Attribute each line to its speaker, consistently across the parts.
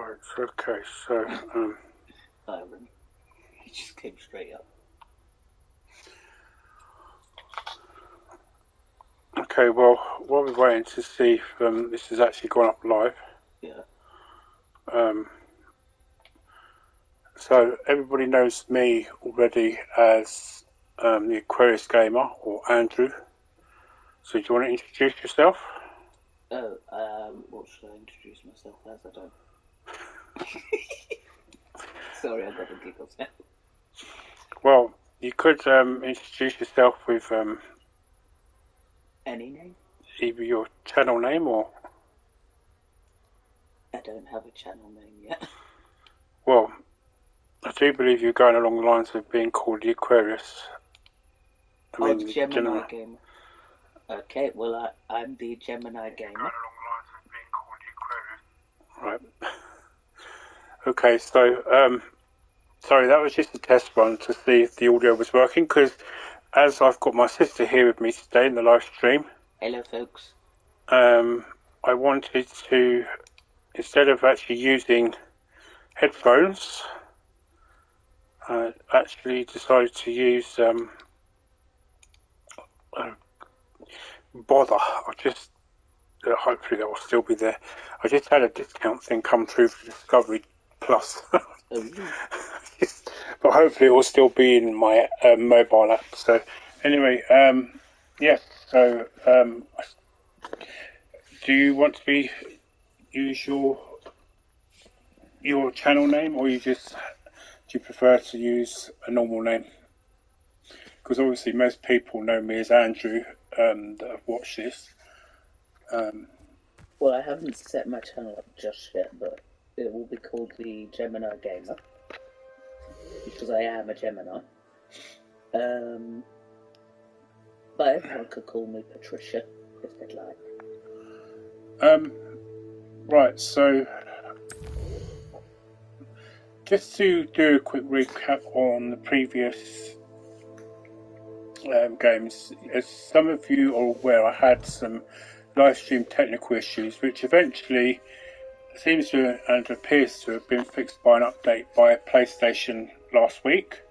Speaker 1: Right, okay, so,
Speaker 2: He just came straight up.
Speaker 1: Okay, well, while we're waiting to see if this has actually gone up live.
Speaker 2: Yeah.
Speaker 1: So, everybody knows me already as the Aquarius Gamer, or Andrew. So, do you want to introduce yourself?
Speaker 2: Oh, what should I introduce myself as? I don't. Sorry, I got the giggles now.
Speaker 1: Well, you could introduce yourself with
Speaker 2: any name?
Speaker 1: Either your channel name or...
Speaker 2: I don't have a channel name yet.
Speaker 1: Well, I do believe you're going along the lines of being called the Aquarius.
Speaker 2: The Gemini Gamer. Okay, well, I'm the Gemini Gamer.
Speaker 1: Right. Okay, so, sorry, that was just a test run to see if the audio was working, because as I've got my sister here with me today in the live stream...
Speaker 2: Hello, folks.
Speaker 1: I wanted to, instead of actually using headphones, I actually decided to use Bother. I just, hopefully that will still be there. I just had a discount thing come through for Discovery Plus. But hopefully it will still be in my mobile app. So anyway, yeah, so do you want to use your channel name, or do you prefer to use a normal name? Because obviously most people know me as Andrew that have watched this.
Speaker 2: Well, I haven't set my channel up just yet, but it will be called the Gemini Gamer, because I am a Gemini. But everyone could call me Patricia if they'd like.
Speaker 1: Right, so just to do a quick recap on the previous games, as some of you are aware, I had some live stream technical issues, which eventually seems to and appears to have been fixed by an update by PlayStation last week,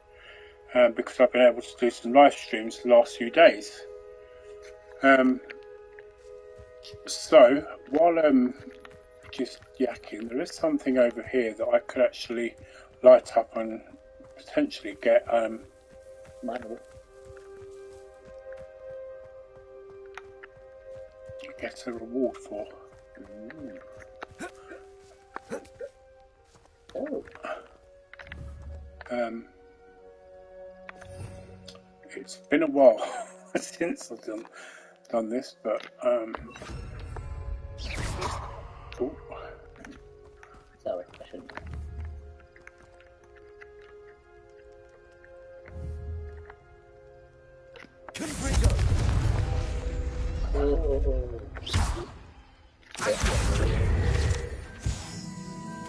Speaker 1: because I've been able to do some live streams the last few days. So while I'm just yakking, there is something over here that I could actually light up and potentially get get a reward for.
Speaker 2: Oh.
Speaker 1: It's been a while since I've done this, but oh.
Speaker 2: Sorry, I shouldn't.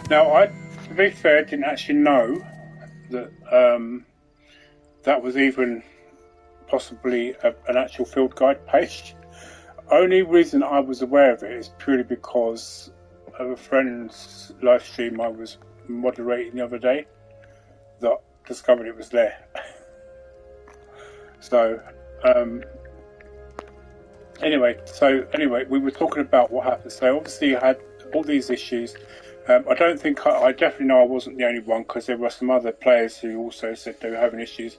Speaker 1: Now, to be fair, didn't actually know that that was even possibly an actual field guide page. Only reason I was aware of it is purely because of a friend's live stream I was moderating the other day that discovered it was there. So, anyway, we were talking about what happened. So obviously I had all these issues. I definitely know I wasn't the only one, because there were some other players who also said they were having issues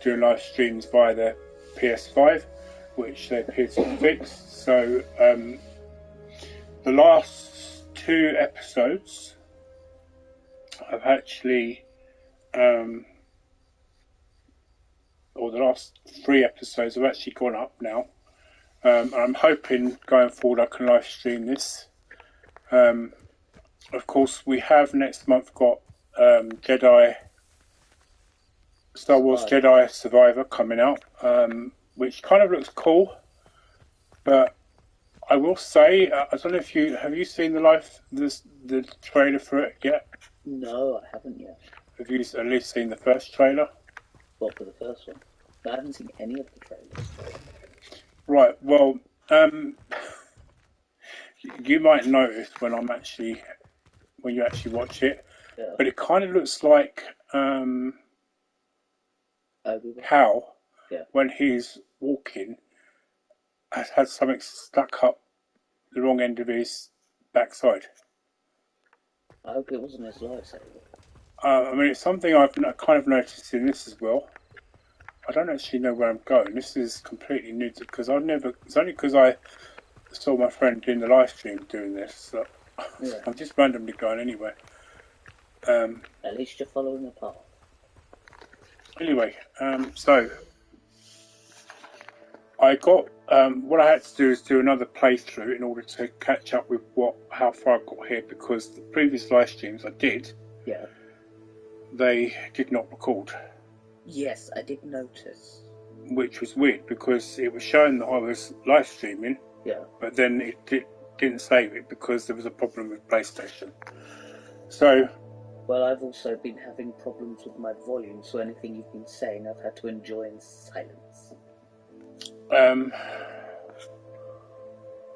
Speaker 1: doing live streams via their PS5, which they appear to have fixed. So the last 2 episodes I've actually, or the last 3 episodes have actually gone up now. And I'm hoping going forward I can live stream this. Of course, we have next month got Star Wars Jedi Survivor coming out, which kind of looks cool. But I will say, I don't know if have you seen the trailer for it yet?
Speaker 2: No, I haven't yet.
Speaker 1: Have you at least seen the first trailer?
Speaker 2: What, for the first one? I haven't seen any of the trailers.
Speaker 1: Right, well, you might notice when when you actually watch it.
Speaker 2: Yeah.
Speaker 1: But it kind of looks like Hal, when he's walking, has had something stuck up the wrong end of his backside.
Speaker 2: I hope it wasn't his lightsaber.
Speaker 1: I mean, it's something I've kind of noticed in this as well. I don't actually know where I'm going. This is completely new because I've never. It's only because I saw my friend doing the live stream doing this. So I'm just randomly going anyway.
Speaker 2: At least you're following the path.
Speaker 1: Anyway, so I got what I had to do is do another playthrough in order to catch up with how far I got here, because the previous live streams I did, they did not record.
Speaker 2: Yes, I did notice.
Speaker 1: Which was weird because it was showing that I was live streaming, but then it didn't save it because there was a problem with PlayStation. So.
Speaker 2: Well, I've also been having problems with my volume, so anything you've been saying I've had to enjoy in silence.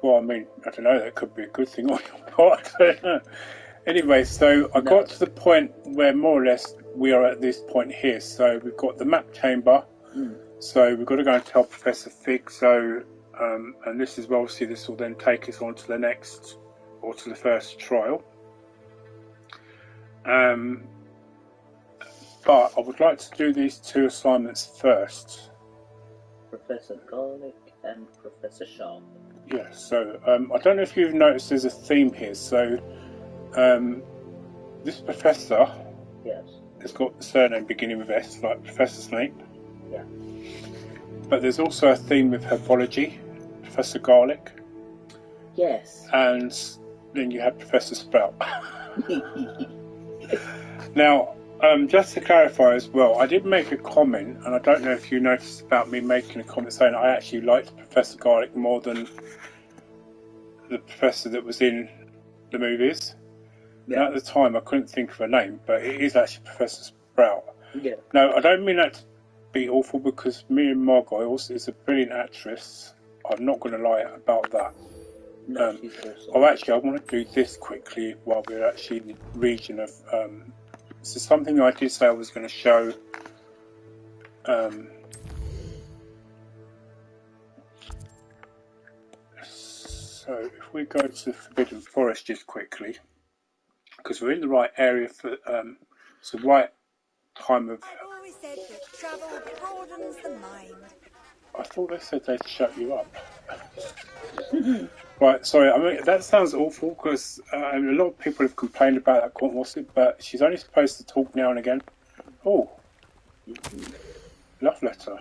Speaker 1: Well, I mean, I don't know, that could be a good thing on your part. I don't know. Anyway, so I got to the point where more or less we are at this point here. So we've got the map chamber. So we've got to go and tell Professor Fig. So, and this is obviously this will then take us on to the next, or to the first trial. But I would like to do these two assignments first.
Speaker 2: Professor Garlic and Professor Sharp.
Speaker 1: Yeah, so I don't know if you've noticed there's a theme here. So this professor has got the surname beginning with S, like Professor Snape.
Speaker 2: Yeah.
Speaker 1: But there's also a theme with Herbology, Professor Garlic.
Speaker 2: Yes.
Speaker 1: And then you have Professor Sprout. Now, just to clarify as well, I did make a comment, and I don't know if you noticed about me making a comment saying I actually liked Professor Garlic more than the professor that was in the movies. Yeah. At the time, I couldn't think of a name, but it is actually Professor Sprout.
Speaker 2: Yeah.
Speaker 1: No, I don't mean that to be awful, because Miriam Margolyes is a brilliant actress. I'm not going to lie about that.
Speaker 2: No, she's awesome.
Speaker 1: Oh, actually, I want to do this quickly while we're actually in the region of... this is something I did say I was going to show. So if we go to the Forbidden Forest just quickly, because we're in the right area for it's the right time of...
Speaker 3: I've always said that travel broadens the mind.
Speaker 1: I thought they said they'd shut you up. Right, sorry, I mean, that sounds awful, because a lot of people have complained about that Cornwall, but she's only supposed to talk now and again. Oh, love letter.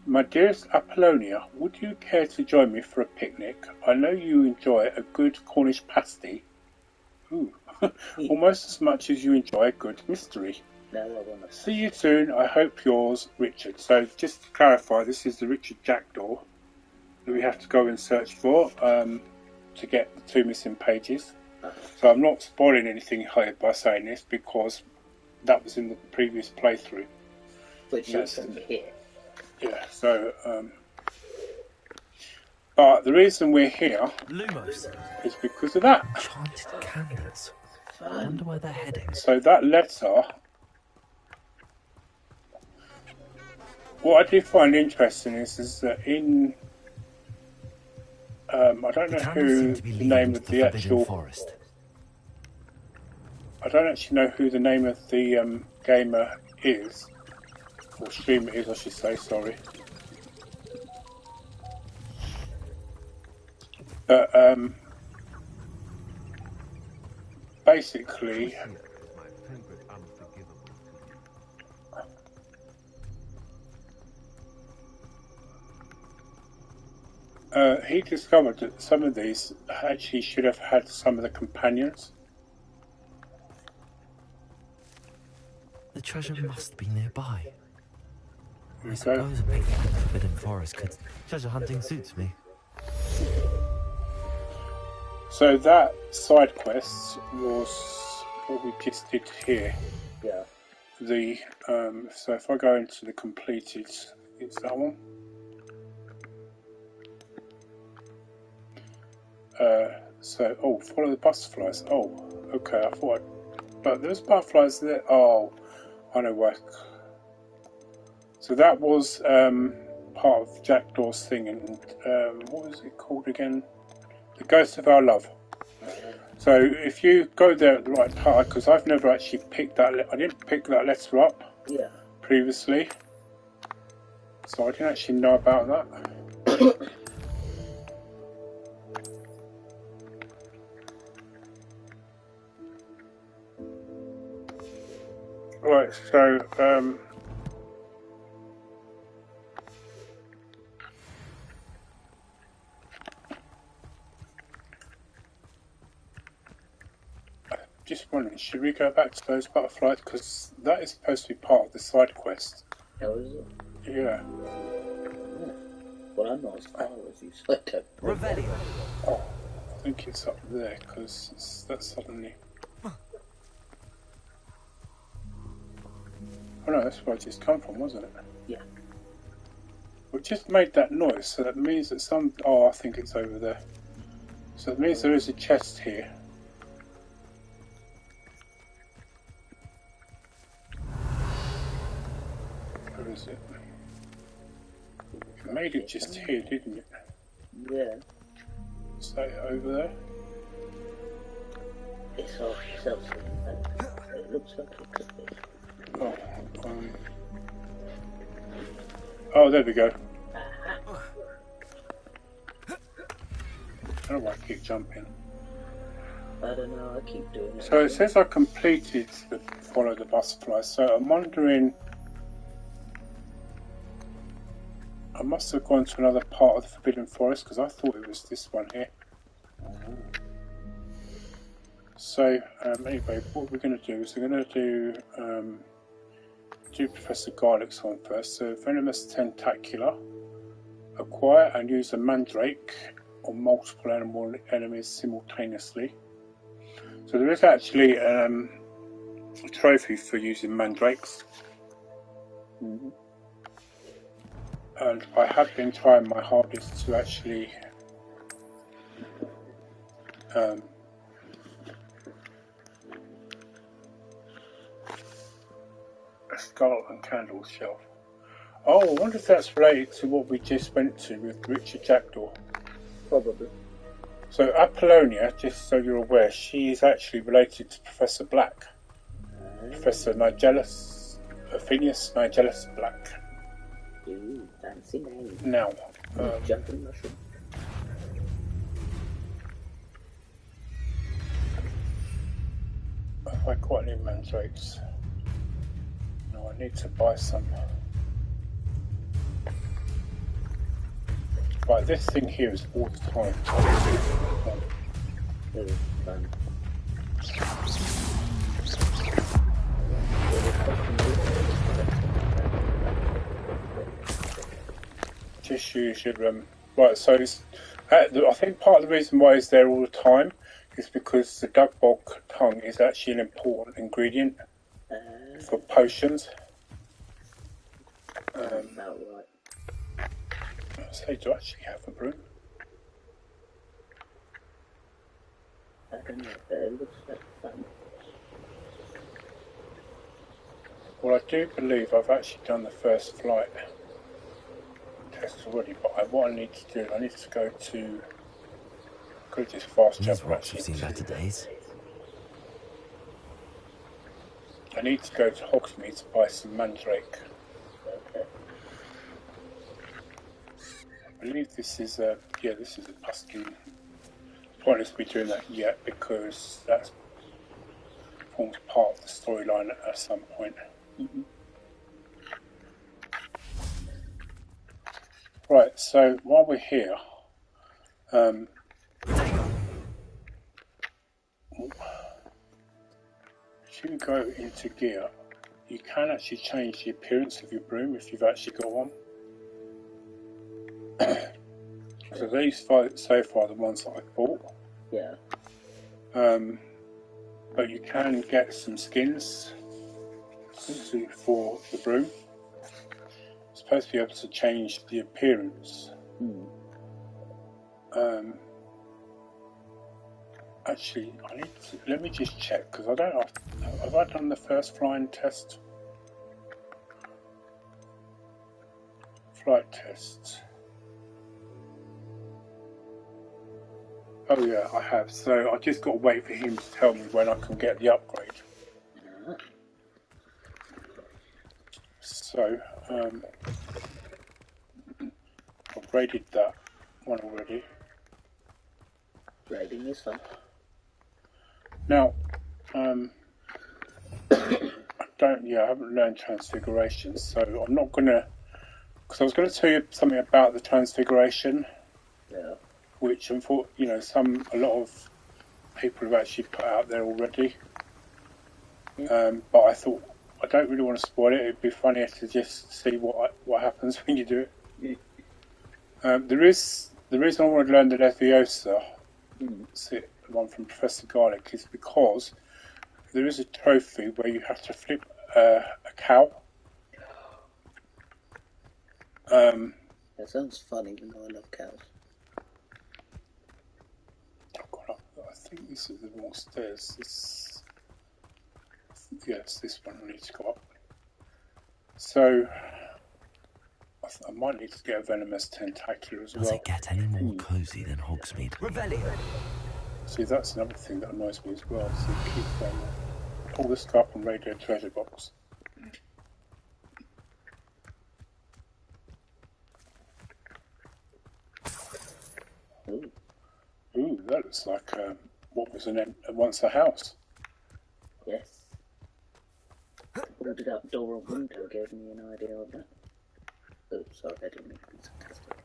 Speaker 1: My dearest Apollonia, would you care to join me for a picnic? I know you enjoy a good Cornish pasty. Ooh, almost as much as you enjoy a good mystery. See you soon, I hope yours, Richard. So, just to clarify, this is the Richard Jackdaw that we have to go and search for to get the 2 missing pages. So I'm not spoiling anything here by saying this, because that was in the previous playthrough.
Speaker 2: Which isn't here.
Speaker 1: Yeah, so... but the reason we're here is because of that.
Speaker 4: Enchanted candles. I wonder where they're heading.
Speaker 1: So that letter... What I did find interesting is that in... I don't know who the name of the actual...
Speaker 4: Forest.
Speaker 1: I don't actually know who the name of the gamer is. Or streamer is, I should say, sorry. But, basically... he discovered that some of these actually should have had some of the companions.
Speaker 4: The treasure must be nearby. I suppose a picnic in the Forbidden Forest could... Treasure hunting suits me.
Speaker 1: So that side quest was what we just did here.
Speaker 2: Yeah.
Speaker 1: The so if I go into the completed, it's that one. So, follow the butterflies. Oh, Okay, I thought... But there's butterflies there. Oh, I know why. So that was part of Jackdaw's thing, and what was it called again? The Ghost of Our Love. So if you go there at the right part, because I've never actually picked that, I didn't pick that letter up previously, so I didn't actually know about that. Right, so just wondering, should we go back to those butterflies? Because that is supposed to be part of the side quest.
Speaker 2: Oh, is it?
Speaker 1: Yeah.
Speaker 2: Yeah. Well, I'm not as far as you, so I don't know.
Speaker 4: Revelio.
Speaker 1: Oh, I think it's up there, because that's suddenly... Oh no, that's where I just come from, wasn't it?
Speaker 2: Yeah.
Speaker 1: We just made that noise, so that means that some... Oh, I think it's over there. So it means there is a chest here. Where is it? It made it just here, didn't it?
Speaker 2: Yeah.
Speaker 1: Is that over there?
Speaker 2: It's hard to tell, it looks like it could be.
Speaker 1: Oh, oh, there we go. I don't know why I keep jumping.
Speaker 2: I don't know, I keep doing it.
Speaker 1: So it says I completed the follow the butterfly, so I'm wondering... I must have gone to another part of the Forbidden Forest, because I thought it was this one here. So, anyway, what we're going to do is we're going to do Professor Garlick's one first. So, Venomous Tentacula. Acquire and use a mandrake on multiple enemies simultaneously. So there is actually a trophy for using mandrakes. And I have been trying my hardest to actually a skull and candles shelf. Oh, I wonder if that's related to what we just went to with Richard Jackdaw.
Speaker 2: Probably.
Speaker 1: So Apollonia, just so you're aware, she is actually related to Professor Black. Professor Nigellus, Phineas Nigellus Black.
Speaker 2: Ooh, fancy name.
Speaker 1: Now,
Speaker 2: Jumping mushroom.
Speaker 1: have I got any mandrakes? No, I need to buy some. Right, this thing here is all the time.
Speaker 2: Fun.
Speaker 1: Just use your right. So it's, I think part of the reason why it's there all the time is because the dugbog tongue is actually an important ingredient for potions.
Speaker 2: About right.
Speaker 1: So do I actually have a broom?
Speaker 2: I don't know, but it looks like fun.
Speaker 1: Well, I do believe I've actually done the first flight test already, but what I need to do, I need to go to... Could just fast
Speaker 4: These
Speaker 1: jump
Speaker 4: rocks have
Speaker 1: actually.
Speaker 4: seen better days.
Speaker 1: I need to go to Hogsmeade to buy some mandrake.
Speaker 2: Okay.
Speaker 1: I believe this is a... Yeah, this is a Puskin. Pointless to be doing that yet because that forms part of the storyline at some point. Right, so while we're here, if you go into gear, you can actually change the appearance of your broom if you've actually got one. So these so far the ones that I've bought.
Speaker 2: Yeah.
Speaker 1: But you can get some skins for the broom. It's supposed to be able to change the appearance. Actually, I need to, let me just check, because I don't know. Have I done the first flying test? Flight tests. Oh yeah, I have. So I just got to wait for him to tell me when I can get the upgrade. So, I've raided that one already.
Speaker 2: Raiding is fun.
Speaker 1: Now, I haven't learned transfiguration, so I'm not gonna, because I was going to tell you something about the transfiguration, which a lot of people have actually put out there already. But I thought I don't really want to spoil it. It'd be funnier to just see what happens when you do it. The reason I want to learn the Leviosa, the one from Professor Garlic, is because there is a trophy where you have to flip a cow.
Speaker 2: That sounds fun, even though I love cows.
Speaker 1: I think this is the wrong stairs. Yes, this one I need to go up. So I might need to get a venomous tentacular as well.
Speaker 4: Does it get any more cozy than Hogsmeade? Revelio.
Speaker 1: See, that's another thing that annoys me as well. So keep all this stuff on Radio Treasure Box. Ooh, that looks like what was once a house.
Speaker 2: Yes. Boarded up door and window gave me an idea of that. Oh, sorry, I didn't mean to be sarcastic.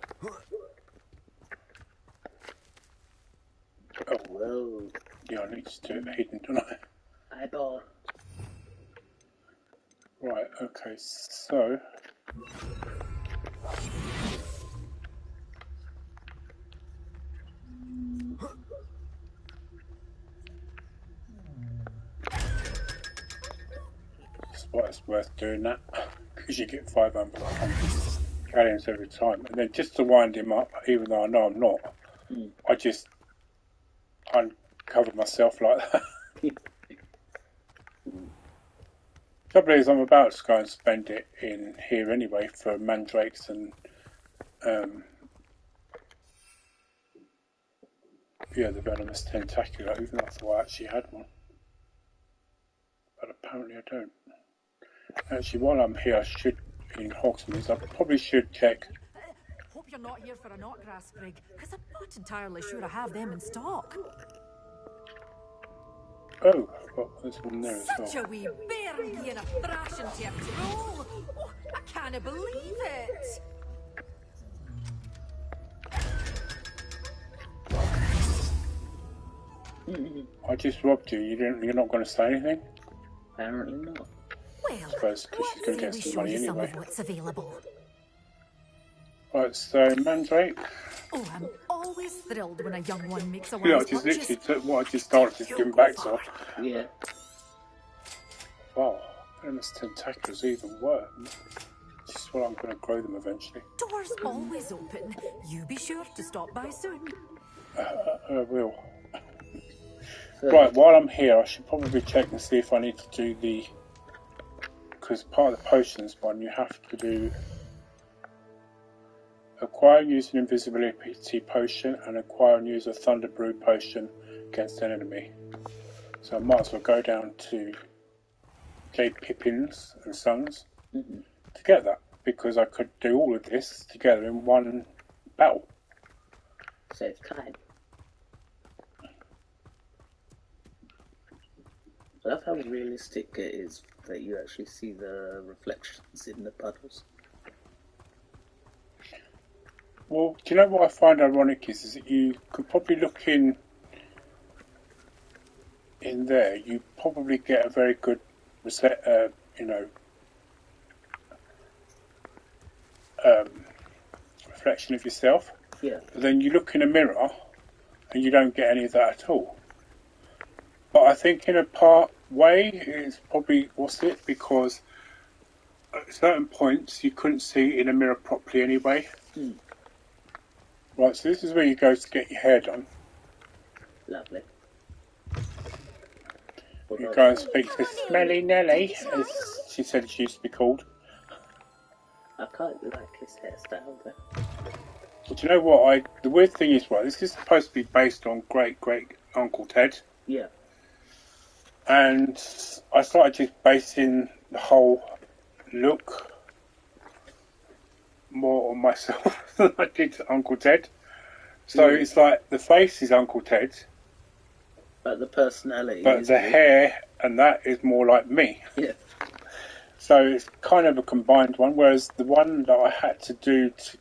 Speaker 1: Oh,
Speaker 2: whoa.
Speaker 1: Yeah, I need to do it hidden, don't I?
Speaker 2: Eyeball.
Speaker 1: Right, okay, so... It's worth doing that, because you get 500 galleons every time. And then just to wind him up, even though I know I'm not, I just uncovered myself like that. Trouble is, I'm about to go and spend it in here anyway for mandrakes and the venomous tentacular, even though I thought I actually had one. But apparently I don't. Actually, while I'm here, I should, in Hogsmeade, I probably should check.
Speaker 5: Hope you're not here for a knotgrass sprig, because I'm not entirely sure I have them in stock.
Speaker 1: Oh, there's one there as well.
Speaker 5: Such a wee bairn being a thrashing to a troll. Oh, I can't believe it.
Speaker 1: I just robbed you. You're not going to say anything?
Speaker 2: Apparently not.
Speaker 5: Well,
Speaker 1: I suppose because she's going to get some money anyway.
Speaker 5: Some of what's available.
Speaker 1: Right, so Mandrake.
Speaker 5: Oh, I'm always thrilled when a young one makes a wise
Speaker 1: Yeah, I just literally took what I just started to give back to her.
Speaker 2: Yeah.
Speaker 1: Wow, venomous tentaculars even worse. This is what I'm going to grow them eventually.
Speaker 5: Doors always open. You be sure to stop by soon.
Speaker 1: I will. Right, while I'm here, I should probably check and see if I need to do the... Because part of the potions one, you have to do... Acquire and use an invisibility potion and acquire and use a thunder brew potion against an enemy. So I might as well go down to J. Pippins and Sons to get that, because I could do all of this together in one battle.
Speaker 2: Save time. I love how realistic it is that you actually see the reflections in the puddles.
Speaker 1: Well, do you know what I find ironic is that you could probably look in there, you probably get a very good reflection of yourself.
Speaker 2: Yeah.
Speaker 1: But then you look in a mirror and you don't get any of that at all. But I think in a part way it's probably because at certain points you couldn't see in a mirror properly anyway. Right, so this is where you go to get your hair done.
Speaker 2: Lovely.
Speaker 1: You go and speak to Smelly Nelly, as she said she used to be called.
Speaker 2: I quite like his hairstyle though.
Speaker 1: But do you know what? The weird thing is, right, this is supposed to be based on Great Uncle Ted.
Speaker 2: Yeah.
Speaker 1: And I started just basing the whole look more on myself than I did Uncle Ted. So it's like the face is Uncle Ted.
Speaker 2: But the personality
Speaker 1: but
Speaker 2: is
Speaker 1: the hair and that is more like me.
Speaker 2: Yeah.
Speaker 1: So it's kind of a combined one, whereas the one that I had to do to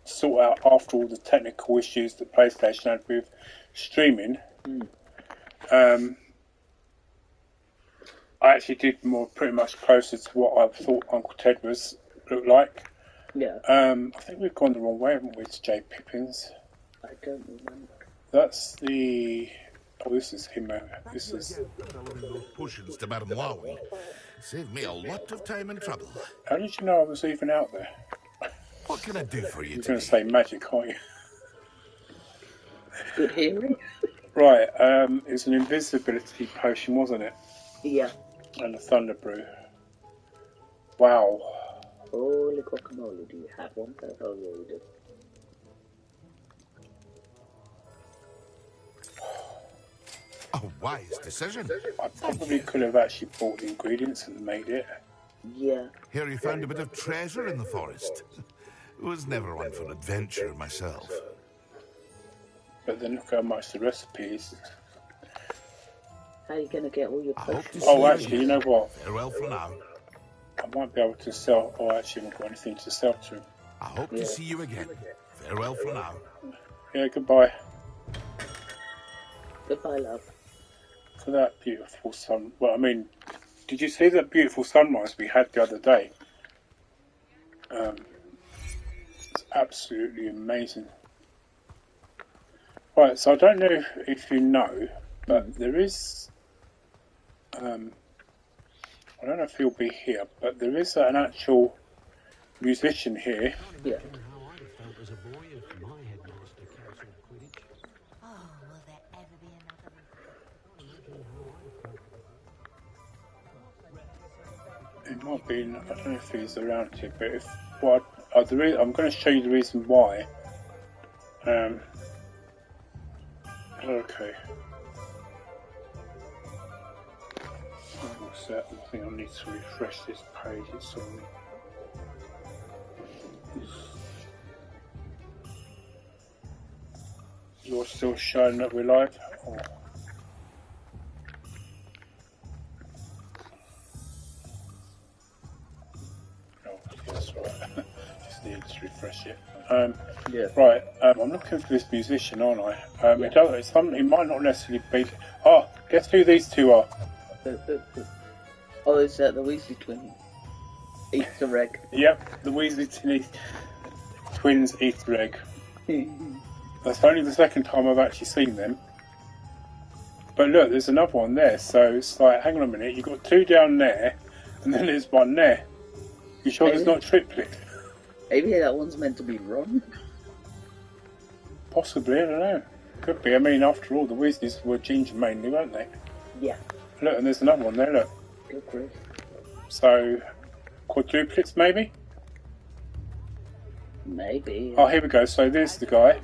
Speaker 1: sort out after all the technical issues that PlayStation had with streaming, I actually did more pretty much closer to what I thought Uncle Ted looked like.
Speaker 2: Yeah.
Speaker 1: I think we've gone the wrong way, haven't we, to J. Pippins?
Speaker 2: I don't remember.
Speaker 1: That's the... Oh, this is him. This is...
Speaker 6: Potions to Madame Wowie. Saved me a lot of time and trouble.
Speaker 1: How did you know I was even out there?
Speaker 6: What can I do for you
Speaker 1: You're
Speaker 6: today?
Speaker 1: going to say magic, aren't you?
Speaker 2: Good hearing?
Speaker 1: Right, it's an invisibility potion, wasn't it?
Speaker 2: Yeah.
Speaker 1: And a thunder brew. Wow.
Speaker 2: Holy guacamole, do you have one? Oh, yeah, you do.
Speaker 6: A wise decision.
Speaker 1: I probably could have actually bought the ingredients and made it.
Speaker 2: Yeah.
Speaker 6: Here you found a bit of treasure in the forest. Was never one for adventure myself.
Speaker 1: But then look how much the recipe is.
Speaker 2: How are you going to get all your
Speaker 6: I hope
Speaker 2: potions?
Speaker 6: to see
Speaker 1: Oh, actually, you know what?
Speaker 6: Farewell for now.
Speaker 1: I might be able to sell... Oh, I actually haven't got anything to sell to him.
Speaker 6: I hope to see you again. Farewell for now.
Speaker 1: Yeah, goodbye.
Speaker 2: Goodbye, love.
Speaker 1: For that beautiful sun... Well, I mean, did you see that beautiful sunrise we had the other day? It's absolutely amazing. Right, so I don't know if you know, but there is... I don't know if he'll be here, but there is an actual musician here.
Speaker 2: Yeah.
Speaker 3: Oh, will there ever be another?
Speaker 1: It might be, I don't know if he's around here, but if what I'm going to show you the reason why. Okay. What's that? I think I need to refresh this page. It's on. You're still showing that we're live? Oh. That's right. Just need to refresh it.
Speaker 2: Yeah.
Speaker 1: Right, I'm looking for this musician, aren't I? It might not necessarily be... Oh, guess who these two are?
Speaker 2: Oh, is that the Weasley twin? Easter egg.
Speaker 1: Yep, the Weasley twins Easter egg. That's only the second time I've actually seen them. But look, there's another one there, so it's like, hang on a minute, you've got two down there, and then there's one there. You sure there's not triplet?
Speaker 2: Maybe that one's meant to be Ron.
Speaker 1: Possibly, I don't know. Could be. I mean, after all, the Weasleys were ginger mainly, weren't they?
Speaker 2: Yeah.
Speaker 1: Look, and there's another one there, look.
Speaker 2: Good grief.
Speaker 1: So, quadruplets maybe?
Speaker 2: Maybe.
Speaker 1: Oh, here we go. So there's the guy.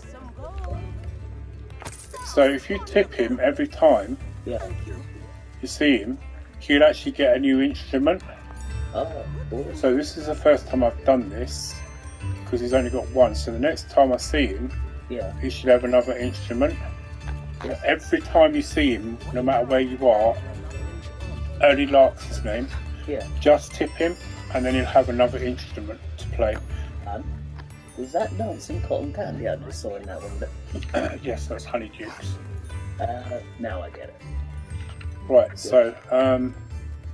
Speaker 1: So if you tip him every time
Speaker 2: Yeah.
Speaker 1: you see him, he'll actually get a new instrument.
Speaker 2: Oh, cool.
Speaker 1: So this is the first time I've done this, because he's only got one. So the next time I see him,
Speaker 2: Yeah.
Speaker 1: he should have another instrument.
Speaker 2: Yeah.
Speaker 1: Every time you see him, no matter where you are, Early Lark's his name,
Speaker 2: Yeah.
Speaker 1: just tip him, and then he'll have another instrument to play.
Speaker 2: Was that dancing cotton candy I just saw in that window?
Speaker 1: Yes, that's Honeydukes.
Speaker 2: Now I get it.
Speaker 1: Right, so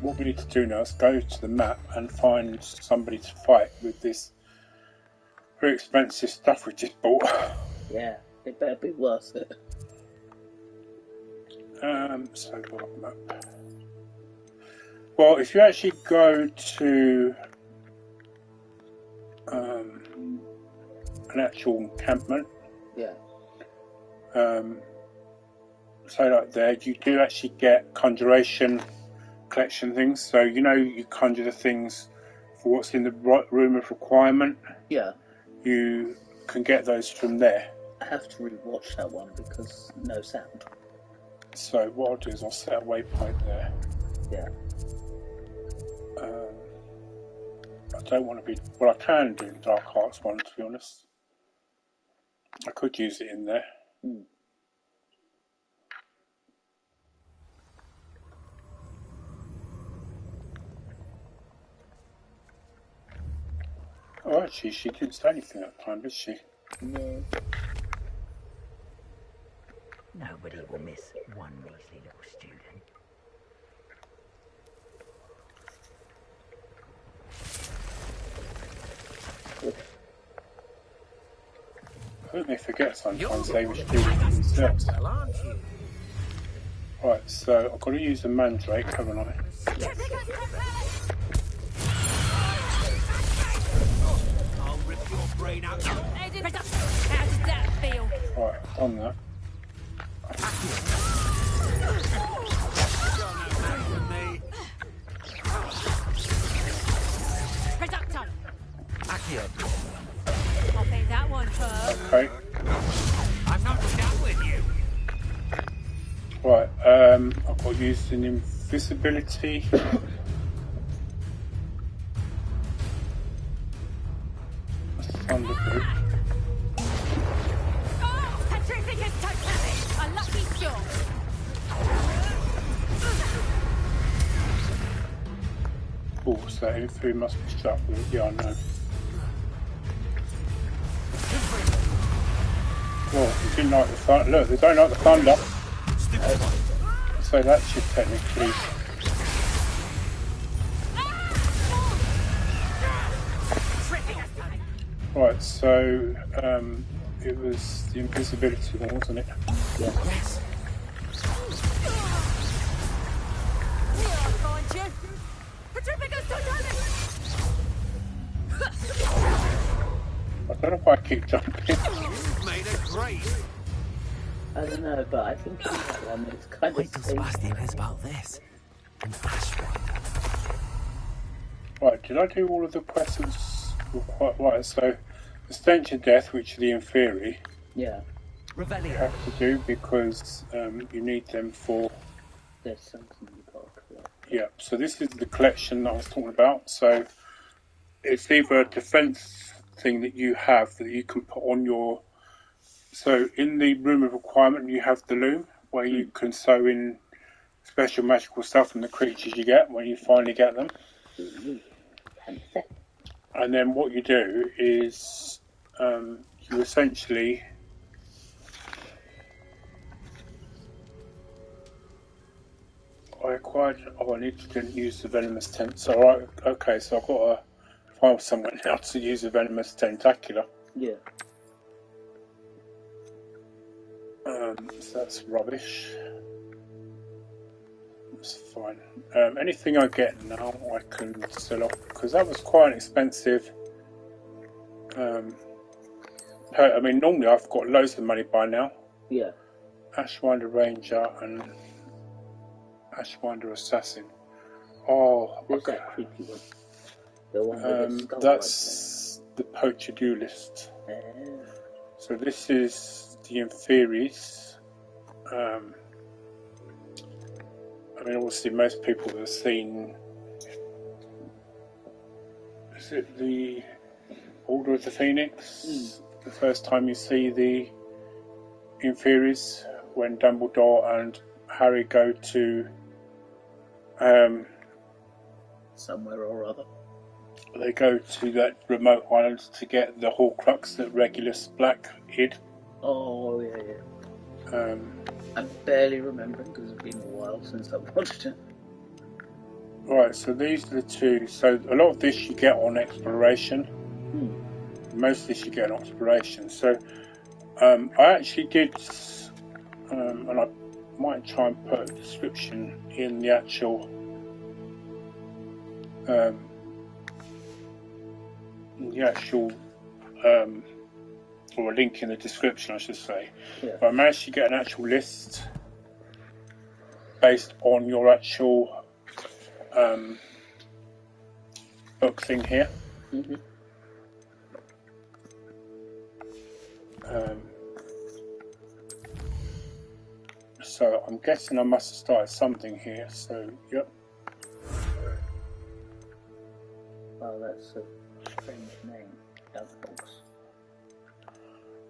Speaker 1: what we need to do now is go to the map and find somebody to fight with this very expensive stuff we just bought.
Speaker 2: Yeah, it better be worth it.
Speaker 1: So what map? Well, if you actually go to an actual encampment,
Speaker 2: Yeah.
Speaker 1: so like there, you do actually get conjuration collection things. So you know you conjure the things for what's in the room of requirement.
Speaker 2: Yeah.
Speaker 1: You can get those from there.
Speaker 2: I have to rewatch that one because no sound.
Speaker 1: So what I'll do is I'll set a waypoint there.
Speaker 2: Yeah.
Speaker 1: I don't want to be... Well, I can do the Dark Arts one, to be honest. I could use it in there.
Speaker 2: Mm.
Speaker 1: Oh, actually, she didn't say anything that time, did she?
Speaker 2: No.
Speaker 3: Nobody will miss one measly little student.
Speaker 1: I think they forget sometimes they wish to do it themselves. Right, so I've got to use the mandrake, haven't I?
Speaker 7: I'll rip your brain out.
Speaker 5: How did that feel?
Speaker 1: Right, I've done that.
Speaker 5: Reducto.
Speaker 7: Accio.
Speaker 5: I'll take that one first.
Speaker 1: Okay.
Speaker 7: I'm not done with you.
Speaker 1: Right, I've got to use an invisibility. Thunderbolt.
Speaker 5: Oh, Petrificus Totally! A lucky shot!
Speaker 1: Oh, so everything must be shut with. Yeah, I know. Well, you didn't like the thunder. Look, they don't like the thunder. So that should technically... Right, so it was the invisibility one, wasn't it?
Speaker 2: Yeah.
Speaker 7: Yes.
Speaker 5: I'll find you! Petrificus Totally!
Speaker 1: I don't know if I keep jumping.
Speaker 7: You've made a grave.
Speaker 2: I don't know, but I think in that one it's kind
Speaker 4: Wait
Speaker 2: of
Speaker 4: till
Speaker 2: safe.
Speaker 4: Sebastian hears about this. An Ashwinder.
Speaker 1: Right, did I do all of the questions quite right? So, the stench of death, which are the inferi,
Speaker 2: Yeah,
Speaker 1: you
Speaker 7: Revelio.
Speaker 1: have to do because you need them for...
Speaker 2: there's something you got to collect.
Speaker 1: Yeah, so this is the collection that I was talking about. So, it's either a defense thing that you have that you can put on your... So, in the room of requirement, you have the loom, where you can sew in special magical stuff from the creatures you get when you finally get them.
Speaker 2: Ooh, fancy.
Speaker 1: And then what you do is you essentially I acquired. Oh, I need to use the venomous tent. So right, okay, so I've got to find someone now to use the venomous tentacular.
Speaker 2: Yeah.
Speaker 1: So that's rubbish. That's fine. Anything I get now, I can sell off because that was quite expensive. I mean, normally I've got loads of money by now.
Speaker 2: Yeah.
Speaker 1: Ashwinder Ranger and Ashwinder Assassin. Oh,
Speaker 2: There's
Speaker 1: okay.
Speaker 2: that creepy one. The one with the skull
Speaker 1: That's the poacher duelist.
Speaker 2: right
Speaker 1: So this is the Inferis. I mean, obviously, most people have seen. Is it the Order of the Phoenix? The first time you see the Inferis when Dumbledore and Harry go to.
Speaker 2: somewhere or other.
Speaker 1: They go to that remote island to get the Horcrux that Regulus Black hid.
Speaker 2: Oh, yeah, yeah. I'm barely remembering because it's been a while since I've watched it.
Speaker 1: Right, so these are the two. So a lot of this you get on exploration. Most of this you get on exploration. So I actually did, and I might try and put a description in the actual, or a link in the description, I should say.
Speaker 2: Yeah.
Speaker 1: But I managed to get an actual list based on your actual book thing here.
Speaker 2: Mm-hmm.
Speaker 1: So I'm guessing I must have started something here. So yep.
Speaker 2: Oh, that's a strange name. Hogwarts.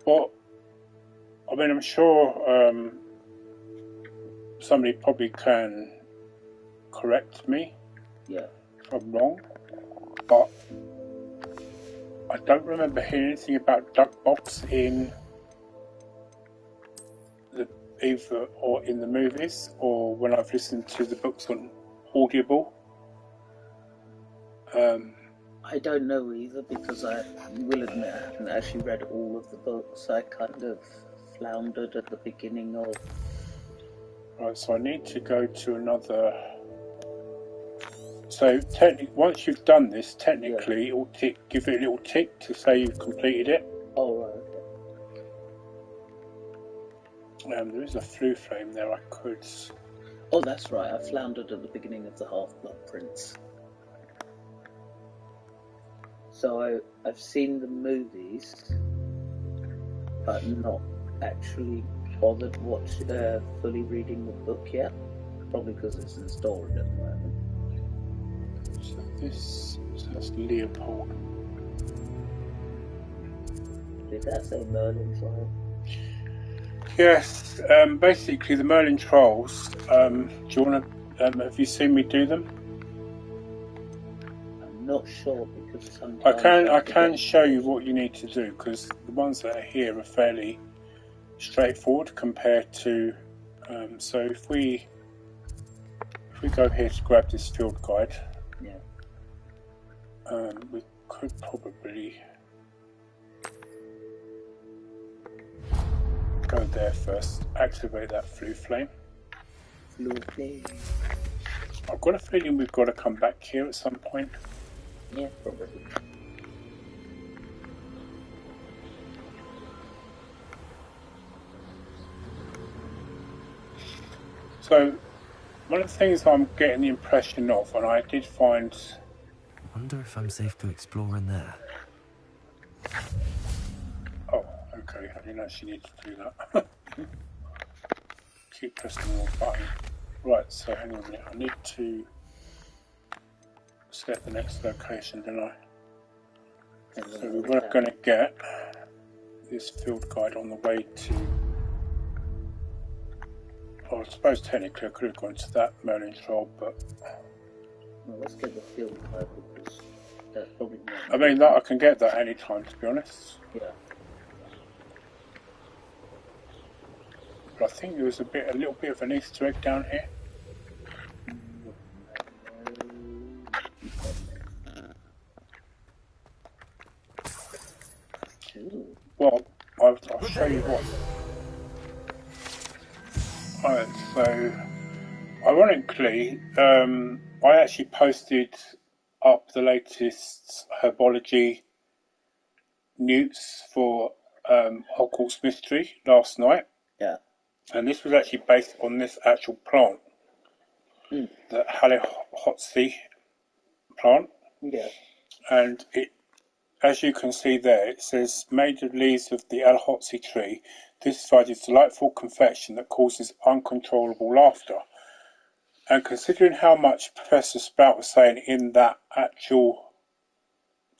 Speaker 1: Well, I mean, I'm sure somebody probably can correct me
Speaker 2: Yeah.
Speaker 1: if I'm wrong, but I don't remember hearing anything about Duckbox in either or in the movies or when I've listened to the books on Audible.
Speaker 2: I don't know either because I will admit I haven't actually read all of the books. I kind of floundered at the beginning of.
Speaker 1: Right, so I need to go to another. So technically, once you've done this, technically, it will give it a little tick to say you've completed it.
Speaker 2: Oh, right, okay.
Speaker 1: There is a flue flame there. I could.
Speaker 2: Oh, that's right. I floundered at the beginning of the Half-Blood Prince. So I've seen the movies, but not actually bothered fully reading the book yet. Probably because it's installed at the moment.
Speaker 1: So that's Leopold.
Speaker 2: Did that say Merlin trial?
Speaker 1: Yes. Basically, the Merlin trials. Do you want to? Have you seen me do them?
Speaker 2: I'm not sure because sometimes
Speaker 1: I can show you what you need to do because the ones that are here are fairly straightforward compared to. So if we go here to grab this field guide,
Speaker 2: yeah,
Speaker 1: we could probably go there first. Activate that flue flame.
Speaker 2: Flue flame.
Speaker 1: I've got a feeling we've got to come back here at some point.
Speaker 2: Yeah, probably.
Speaker 1: So, one of the things I'm getting the impression of, and I did find...
Speaker 4: I wonder if I'm safe to explore in there.
Speaker 1: Oh, okay, I didn't actually need to do that. Keep pressing the wrong button. Right, so hang on a minute, I need to set the next location, don't I? So we were going to get this field guide on the way to... Well, I suppose technically I could have gone to that Merlin trial, but...
Speaker 2: Well, let's get the field guide because that's probably more...
Speaker 1: I mean, that I can get that any time, to be honest.
Speaker 2: Yeah.
Speaker 1: But I think there was a little bit of an Easter egg down here. Well, I'll show you what. Alright, so ironically, I actually posted up the latest Herbology news for Hogwarts Mystery last night.
Speaker 2: Yeah.
Speaker 1: And this was actually based on this actual plant, the harrypotter plant.
Speaker 2: Yeah.
Speaker 1: And it, as you can see there, it says, made of leaves of the harrypotter tree, this provides delightful confection that causes uncontrollable laughter. And considering how much Professor Sprout was saying in that actual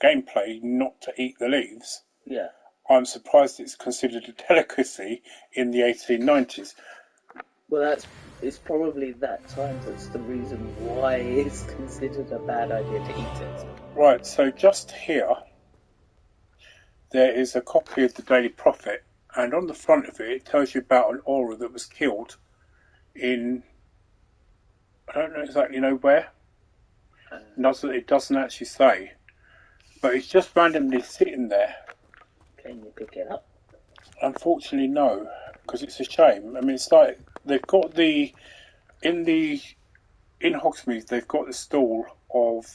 Speaker 1: gameplay not to eat the leaves,
Speaker 2: Yeah.
Speaker 1: I'm surprised it's considered a delicacy in the 1890s.
Speaker 2: Well, it's probably that time that's the reason why it's considered a bad idea to eat it.
Speaker 1: Right, so just here, there is a copy of the Daily Prophet, and on the front of it, it tells you about an aura that was killed in, I don't know exactly where. It doesn't actually say, but it's just randomly sitting there.
Speaker 2: Can you pick it up?
Speaker 1: Unfortunately, no, because it's a shame. I mean, it's like they've got in Hogsmeade, they've got the stall of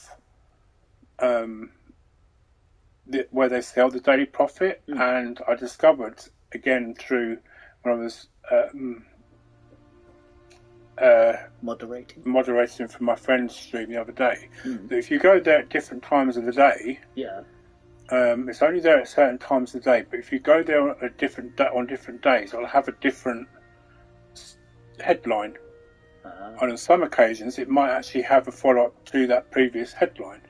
Speaker 1: where they sell the Daily Prophet, and I discovered again through when I was
Speaker 2: moderating
Speaker 1: for my friend's stream the other day. But if you go there at different times of the day, it's only there at certain times of the day. But if you go there on different days, it'll have a different headline. And on some occasions, it might actually have a follow-up to that previous headline.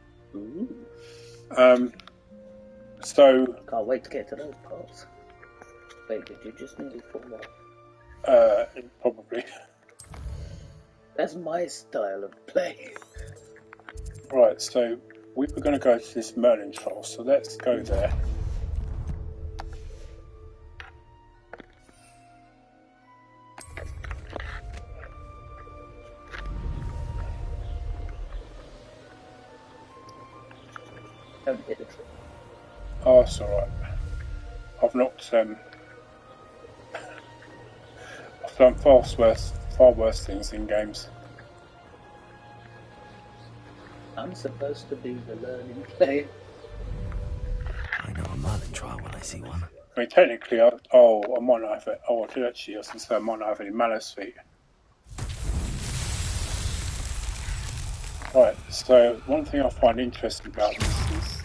Speaker 1: So
Speaker 2: can't wait to get to those parts. Wait, did you just nearly fall off?
Speaker 1: Probably.
Speaker 2: That's my style of play.
Speaker 1: Right, so we were going to go to this Merlin trial, so let's go there.
Speaker 2: Don't hit the tree.
Speaker 1: Oh, that's alright. I've knocked I've done far worse things in games.
Speaker 2: I'm supposed to be the learning player.
Speaker 4: I know a Merlin trial when I see one.
Speaker 1: I mean, technically, I might not have it. Oh, I did actually. I was going to say I might not have any Malus feet. Right, so one thing I find interesting about this is...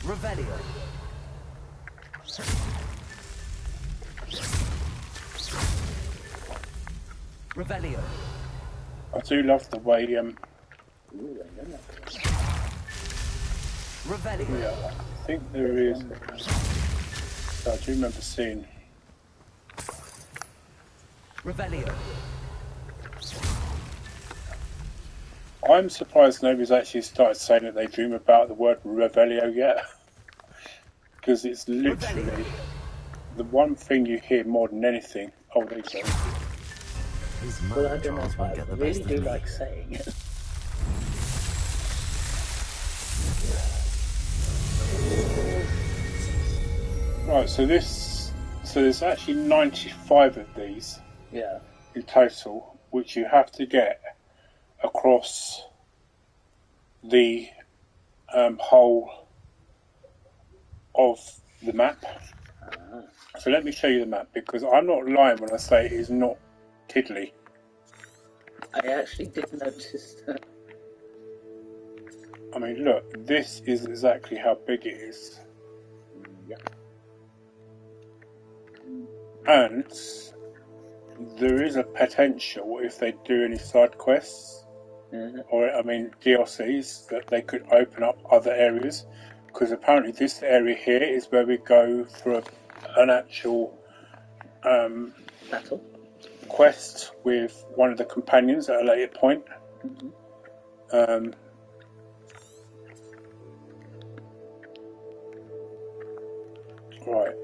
Speaker 7: Revelio. Revelio.
Speaker 1: I do love the way,
Speaker 7: Revelio.
Speaker 1: yeah, I think there is... I do remember seeing...
Speaker 7: Revelio.
Speaker 1: I'm surprised nobody's actually started saying that they dream about the word Revelio yet. Because it's literally the one thing you hear more than anything. Oh, there you go.
Speaker 2: Well, I don't know, but I really do like saying it.
Speaker 1: Right, so there's actually 95 of these in total, which you have to get across the whole of the map. So let me show you the map, because I'm not lying when I say it is not tiddly.
Speaker 2: I actually did notice that.
Speaker 1: I mean, look, this is exactly how big it is. And there is a potential, if they do any side quests, or I mean DLCs, that they could open up other areas, because apparently this area here is where we go for an actual
Speaker 2: battle
Speaker 1: quest with one of the companions at a later point. Right.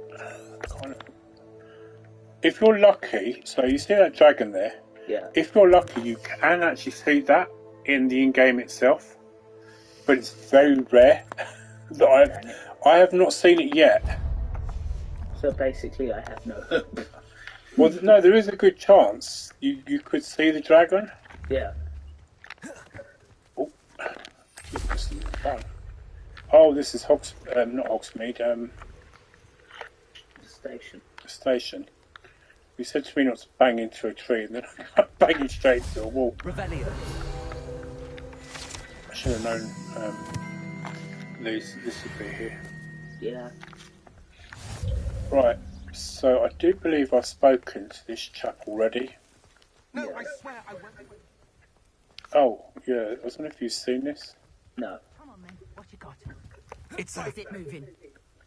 Speaker 1: If you're lucky, so you see that dragon there?
Speaker 2: Yeah.
Speaker 1: If you're lucky, you can actually see that in the in-game itself, but it's very rare that I have not seen it yet.
Speaker 2: So basically, I have no hope.
Speaker 1: Well, no, there is a good chance you could see the dragon.
Speaker 2: Yeah.
Speaker 1: Oh, this is not Hogsmeade. Station. You said to me not to bang into a tree, and then I'm banging straight into a wall.
Speaker 7: Revelio.
Speaker 1: I should have known this would be here.
Speaker 2: Yeah.
Speaker 1: Right, so I do believe I've spoken to this chap already.
Speaker 7: No, I swear I won't.
Speaker 1: Oh, yeah, I don't know if you've seen this.
Speaker 2: No.
Speaker 5: Come on then, what you got?
Speaker 7: It's
Speaker 5: Is it moving?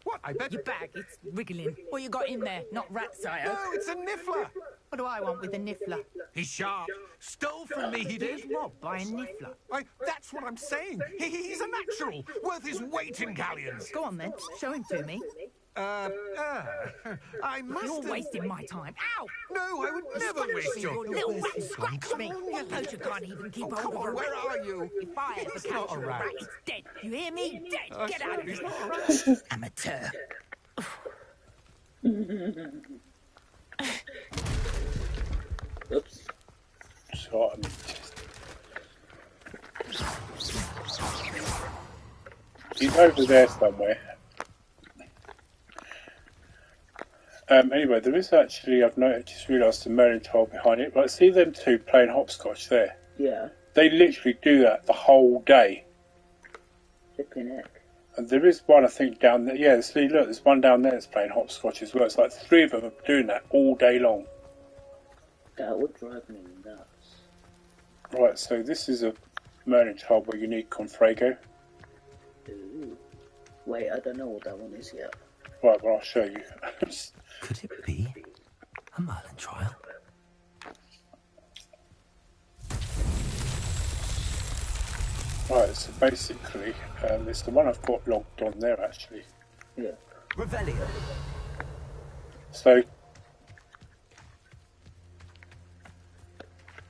Speaker 7: What? I bet.
Speaker 5: Your bag, it's wriggling. What you got in there? Not rat sire.
Speaker 7: No, it's a niffler.
Speaker 5: What do I want with a niffler?
Speaker 7: He's sharp. Stole from me, he did.
Speaker 5: Robbed by a niffler.
Speaker 7: That's what I'm saying. He's a natural, worth his weight in galleons.
Speaker 5: Go on then, show him to me.
Speaker 7: I must.
Speaker 5: You're
Speaker 7: have...
Speaker 5: wasting my time. Ow!
Speaker 7: No, I would never waste your.
Speaker 5: Little rat scratched me. Your poacher can't even keep hold of a rat.
Speaker 7: Where are you?
Speaker 5: If I ever capture a rat, it's dead. You hear me? Dead. Get out of
Speaker 7: He's
Speaker 5: here.
Speaker 7: not a rat.
Speaker 5: Amateur.
Speaker 2: Oops.
Speaker 1: So, he's over there somewhere. Anyway, there is actually, I've noticed, just realised the Merlin child behind it. Like, see them two playing hopscotch there?
Speaker 2: Yeah.
Speaker 1: They literally do that the whole day.
Speaker 2: Flipping heck.
Speaker 1: And there is one, I think, down there. Yeah, see, look, there's one down there that's playing hopscotch as well. It's like 3 of them are doing that all day long.
Speaker 2: That would drive me nuts.
Speaker 1: Right, so this is a Merlin child where you need Confrago.
Speaker 2: Ooh. Wait, I don't know what that one is yet.
Speaker 1: Right, well, I'll show you.
Speaker 4: Could it be a Merlin trial?
Speaker 1: Right, so basically, it's the one I've got logged on there, actually.
Speaker 2: Yeah.
Speaker 7: Revelio.
Speaker 1: So,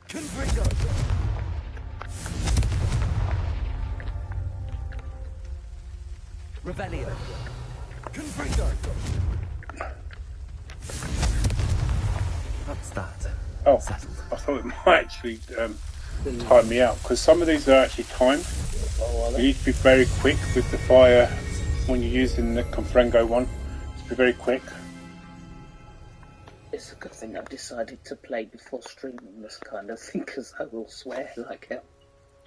Speaker 7: Confringo. Revelio. Confringo.
Speaker 4: What's that?
Speaker 1: oh,
Speaker 4: Settled.
Speaker 1: I thought it might actually time me out, because some of these are actually timed.
Speaker 2: Oh,
Speaker 1: You need to be very quick with the fire when you're using the Confrengo one. Just be very quick.
Speaker 2: it's a good thing I've decided to play before streaming this kind of thing, because I will swear like hell.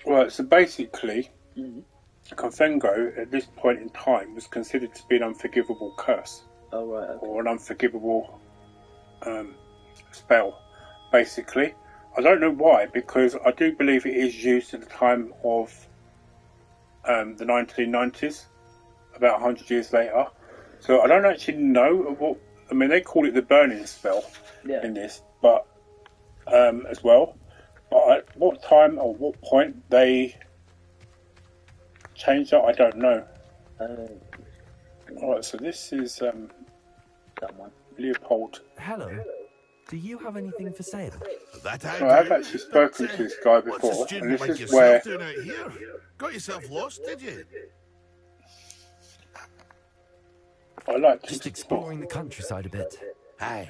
Speaker 1: Right, so basically,
Speaker 2: Mm.
Speaker 1: Confrengo at this point in time was considered to be an unforgivable curse,
Speaker 2: Oh, right, okay.
Speaker 1: or an unforgivable spell, basically. I don't know why, because I do believe it is used at the time of the 1990s, about 100 years later. So I don't actually know what. I mean, they call it the burning spell
Speaker 2: Yeah.
Speaker 1: in this, but as well. But at what time or what point they changed that, I don't know. Alright, so this is
Speaker 2: Someone.
Speaker 1: Leopold.
Speaker 4: Hello. Do you have anything for sale?
Speaker 6: That I
Speaker 1: No, I've
Speaker 6: do.
Speaker 1: actually spoken to this guy
Speaker 6: What's
Speaker 1: before,
Speaker 6: a student
Speaker 1: and this
Speaker 6: like
Speaker 1: is
Speaker 6: yourself
Speaker 1: where.
Speaker 6: doing out here? Got yourself lost, did you?
Speaker 1: I like
Speaker 4: Just
Speaker 1: to
Speaker 4: exploring the countryside a bit.
Speaker 6: Aye.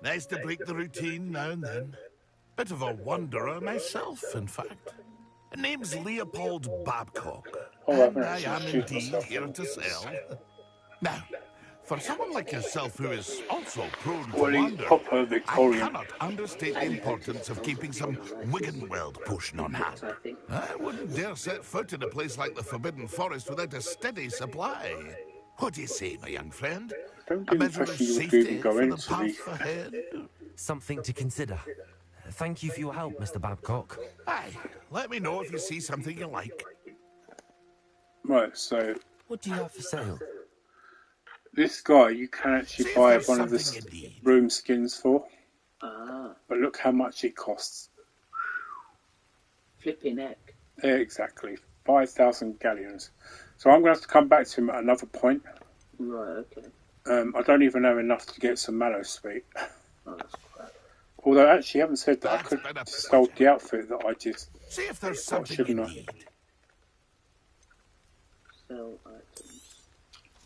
Speaker 6: Nice to break the routine now and then. Bit of a wanderer myself, in fact. Name's Leopold Babcock,
Speaker 1: Oh, I've
Speaker 6: and I
Speaker 1: actually
Speaker 6: am
Speaker 1: introduced
Speaker 6: indeed
Speaker 1: myself.
Speaker 6: here to sell. Now, for someone like yourself who is also prone to
Speaker 1: Well, he's
Speaker 6: wander,
Speaker 1: proper
Speaker 6: I
Speaker 1: Victorian.
Speaker 6: cannot understate the importance of keeping some Wiggenweld potion on hand.
Speaker 2: I think.
Speaker 6: I wouldn't dare set foot in a place like the Forbidden Forest without a steady supply. What do you say, my young friend?
Speaker 1: Don't
Speaker 6: A
Speaker 1: get the
Speaker 6: measure of
Speaker 1: impression you would
Speaker 6: safety
Speaker 1: even go
Speaker 6: for the
Speaker 1: into the.
Speaker 6: path ahead?
Speaker 4: Something to consider. Thank you for your help, Mr. Babcock.
Speaker 6: Aye, let me know if you see something you like.
Speaker 1: Right, so
Speaker 4: What do you have for sale?
Speaker 1: this guy you can actually
Speaker 6: See if
Speaker 1: buy
Speaker 6: there's
Speaker 1: one of the
Speaker 6: something you need.
Speaker 1: room skins for,
Speaker 2: Ah,
Speaker 1: but look how much it costs.
Speaker 2: flipping heck.
Speaker 1: Yeah, exactly, 5,000 galleons. So I'm going to have to come back to him at another point.
Speaker 2: Right, okay.
Speaker 1: I don't even know enough to get some mallow sweet.
Speaker 2: Oh, that's crap.
Speaker 1: Although actually, having said that, I
Speaker 6: That's
Speaker 1: could
Speaker 6: been a
Speaker 1: have sold the outfit that I just.
Speaker 6: See if there's
Speaker 1: What
Speaker 6: something you
Speaker 1: shouldn't I?
Speaker 6: need.
Speaker 2: Sell items.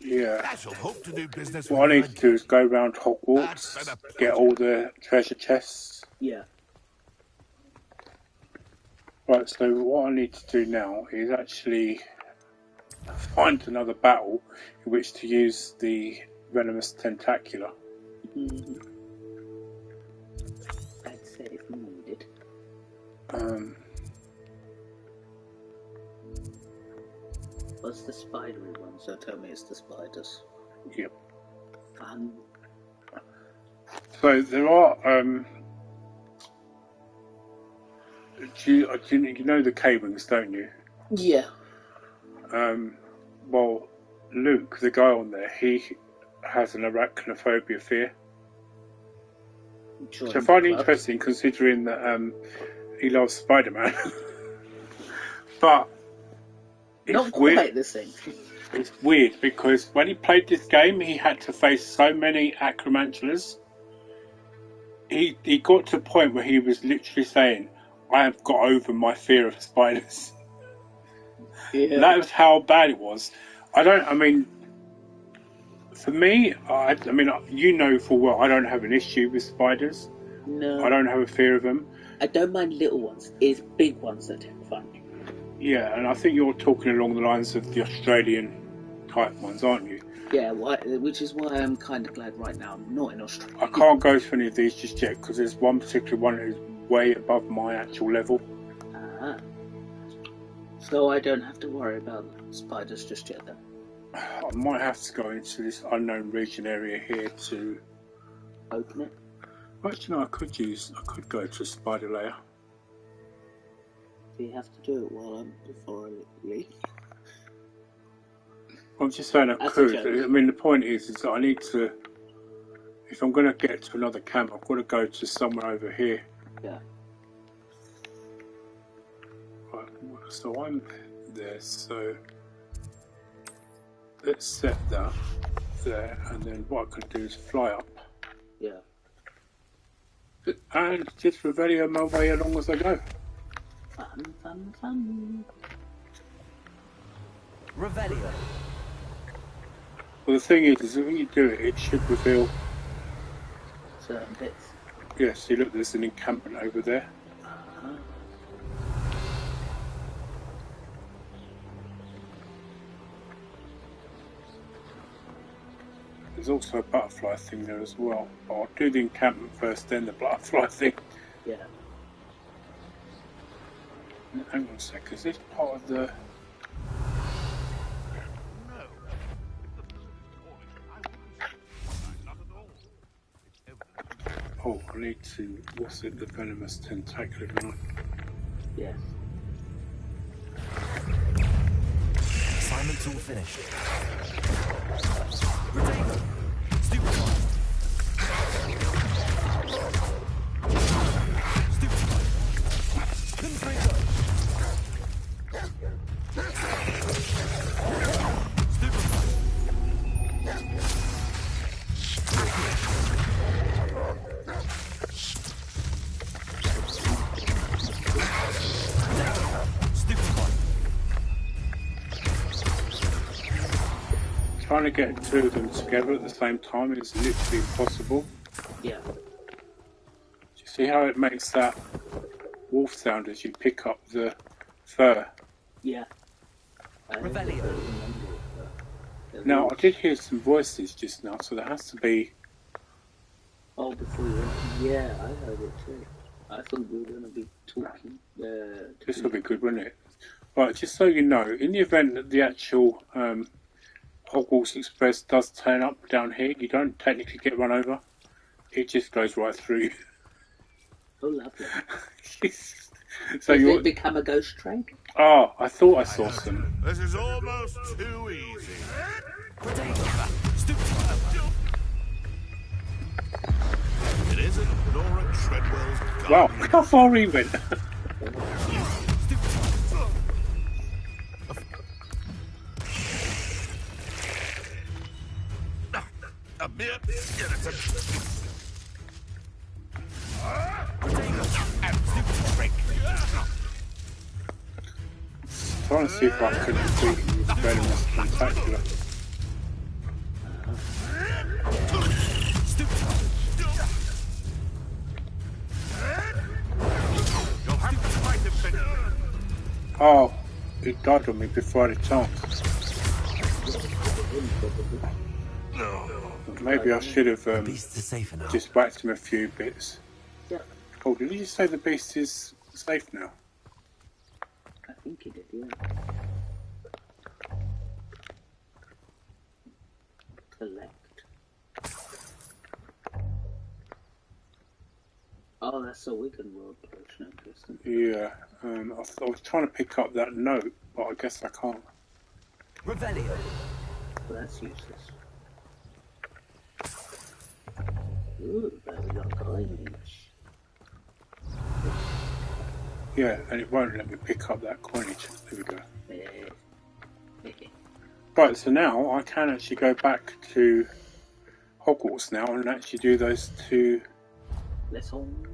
Speaker 1: Yeah.
Speaker 6: I shall hope to do business
Speaker 1: What I
Speaker 6: with
Speaker 1: need
Speaker 6: you
Speaker 1: to do is go around Hogwarts,
Speaker 6: That's been a
Speaker 1: get all the treasure chests.
Speaker 2: Yeah.
Speaker 1: Right, so what I need to do now is actually find another battle in which to use the venomous tentacular.
Speaker 2: Mm-hmm. I'd say if needed. What's the spidery one? So tell me it's the spiders.
Speaker 1: Yep.
Speaker 2: Fun.
Speaker 1: So there are. You know the K-Wings, don't you?
Speaker 2: Yeah.
Speaker 1: Well, Luke, the guy on there, he has an arachnophobia fear.
Speaker 2: Join
Speaker 1: Which I
Speaker 2: the
Speaker 1: find
Speaker 2: club.
Speaker 1: interesting considering that he loves Spider-Man. But it's
Speaker 2: Not
Speaker 1: weird.
Speaker 2: quite the same.
Speaker 1: It's weird because when he played this game, he had to face so many acromantulas. He got to a point where he was literally saying, "I have got over my fear of spiders."
Speaker 2: Yeah.
Speaker 1: That was how bad it was. I mean, for me, I mean, you know full well I don't have an issue with spiders.
Speaker 2: No.
Speaker 1: I don't have a fear of them.
Speaker 2: I don't mind little ones. It's big ones that terrify me.
Speaker 1: Yeah, and I think you're talking along the lines of the Australian type ones, aren't you?
Speaker 2: Yeah, which is why I'm kind of glad right now I'm not in Australia.
Speaker 1: I can't go to any of these just yet because there's one particular one that is way above my actual level.
Speaker 2: So I don't have to worry about spiders just yet then.
Speaker 1: I might have to go into this unknown region area here to
Speaker 2: open it.
Speaker 1: Actually, no, I could go to a spider layer.
Speaker 2: Do you have to do it before I leave?
Speaker 1: I'm just saying I could. I mean, the point is that I need to. If I'm going to get to another camp, I've got to go to somewhere over here.
Speaker 2: Yeah.
Speaker 1: Right, so I'm there. So let's set that there, and then what I can do is fly up.
Speaker 2: Yeah.
Speaker 1: And just Revelio my way along as I go.
Speaker 2: Fun.
Speaker 4: Revelio.
Speaker 1: Well, the thing is when you do it, it should reveal
Speaker 2: certain bits.
Speaker 1: Yeah, see, look, there's an encampment over there. There's also a butterfly thing there as well. I'll do the encampment first, then the butterfly thing.
Speaker 2: Yeah.
Speaker 1: Hang on a sec, is this part of the... Oh, I need to... What's it? The venomous tentacular, don't I?
Speaker 2: Yes.
Speaker 4: Assignment's all finished. Rotator. Stupefy. Stupefy. Confringo. Stupefy.
Speaker 1: Trying to get two of them together at the same time is literally impossible.
Speaker 2: Yeah.
Speaker 1: Do you see how it makes that wolf sound as you pick up the fur?
Speaker 2: Yeah.
Speaker 4: Revelio.
Speaker 1: Now, I did hear some voices just now, so there has to be...
Speaker 2: Oh, before you went... Yeah, I heard it too. I thought we were going to be talking...
Speaker 1: This will be good, won't it? Right, just so you know, in the event that the actual Hogwarts Express does turn up down here, you don't technically get run over. It just goes right through you.
Speaker 2: Oh, lovely.
Speaker 1: So
Speaker 2: Does it become a ghost train?
Speaker 1: Oh, I thought I saw some.
Speaker 6: This is almost too easy. It isn't Nora Treadwell's gun.
Speaker 1: Wow, look how far he went.
Speaker 6: A bit.
Speaker 1: Trying to see if I could defeat this venomous tentacular. Oh, it died on me before I had a chance. Maybe I should have just whacked him a few bits.
Speaker 2: Yeah.
Speaker 1: Oh, did you just say the beast is safe now?
Speaker 2: I think he did, yeah. Collect. Oh, that's a Wigan World potion, interesting.
Speaker 1: Yeah, I was trying to pick up that note, but I guess I can't.
Speaker 4: Revelio.
Speaker 2: Well, that's useless. Ooh, very long coinage.
Speaker 1: Yeah, and it won't let me pick up that coinage. There we go. Right, so now I can actually go back to Hogwarts now and actually do those two.
Speaker 2: Lessons.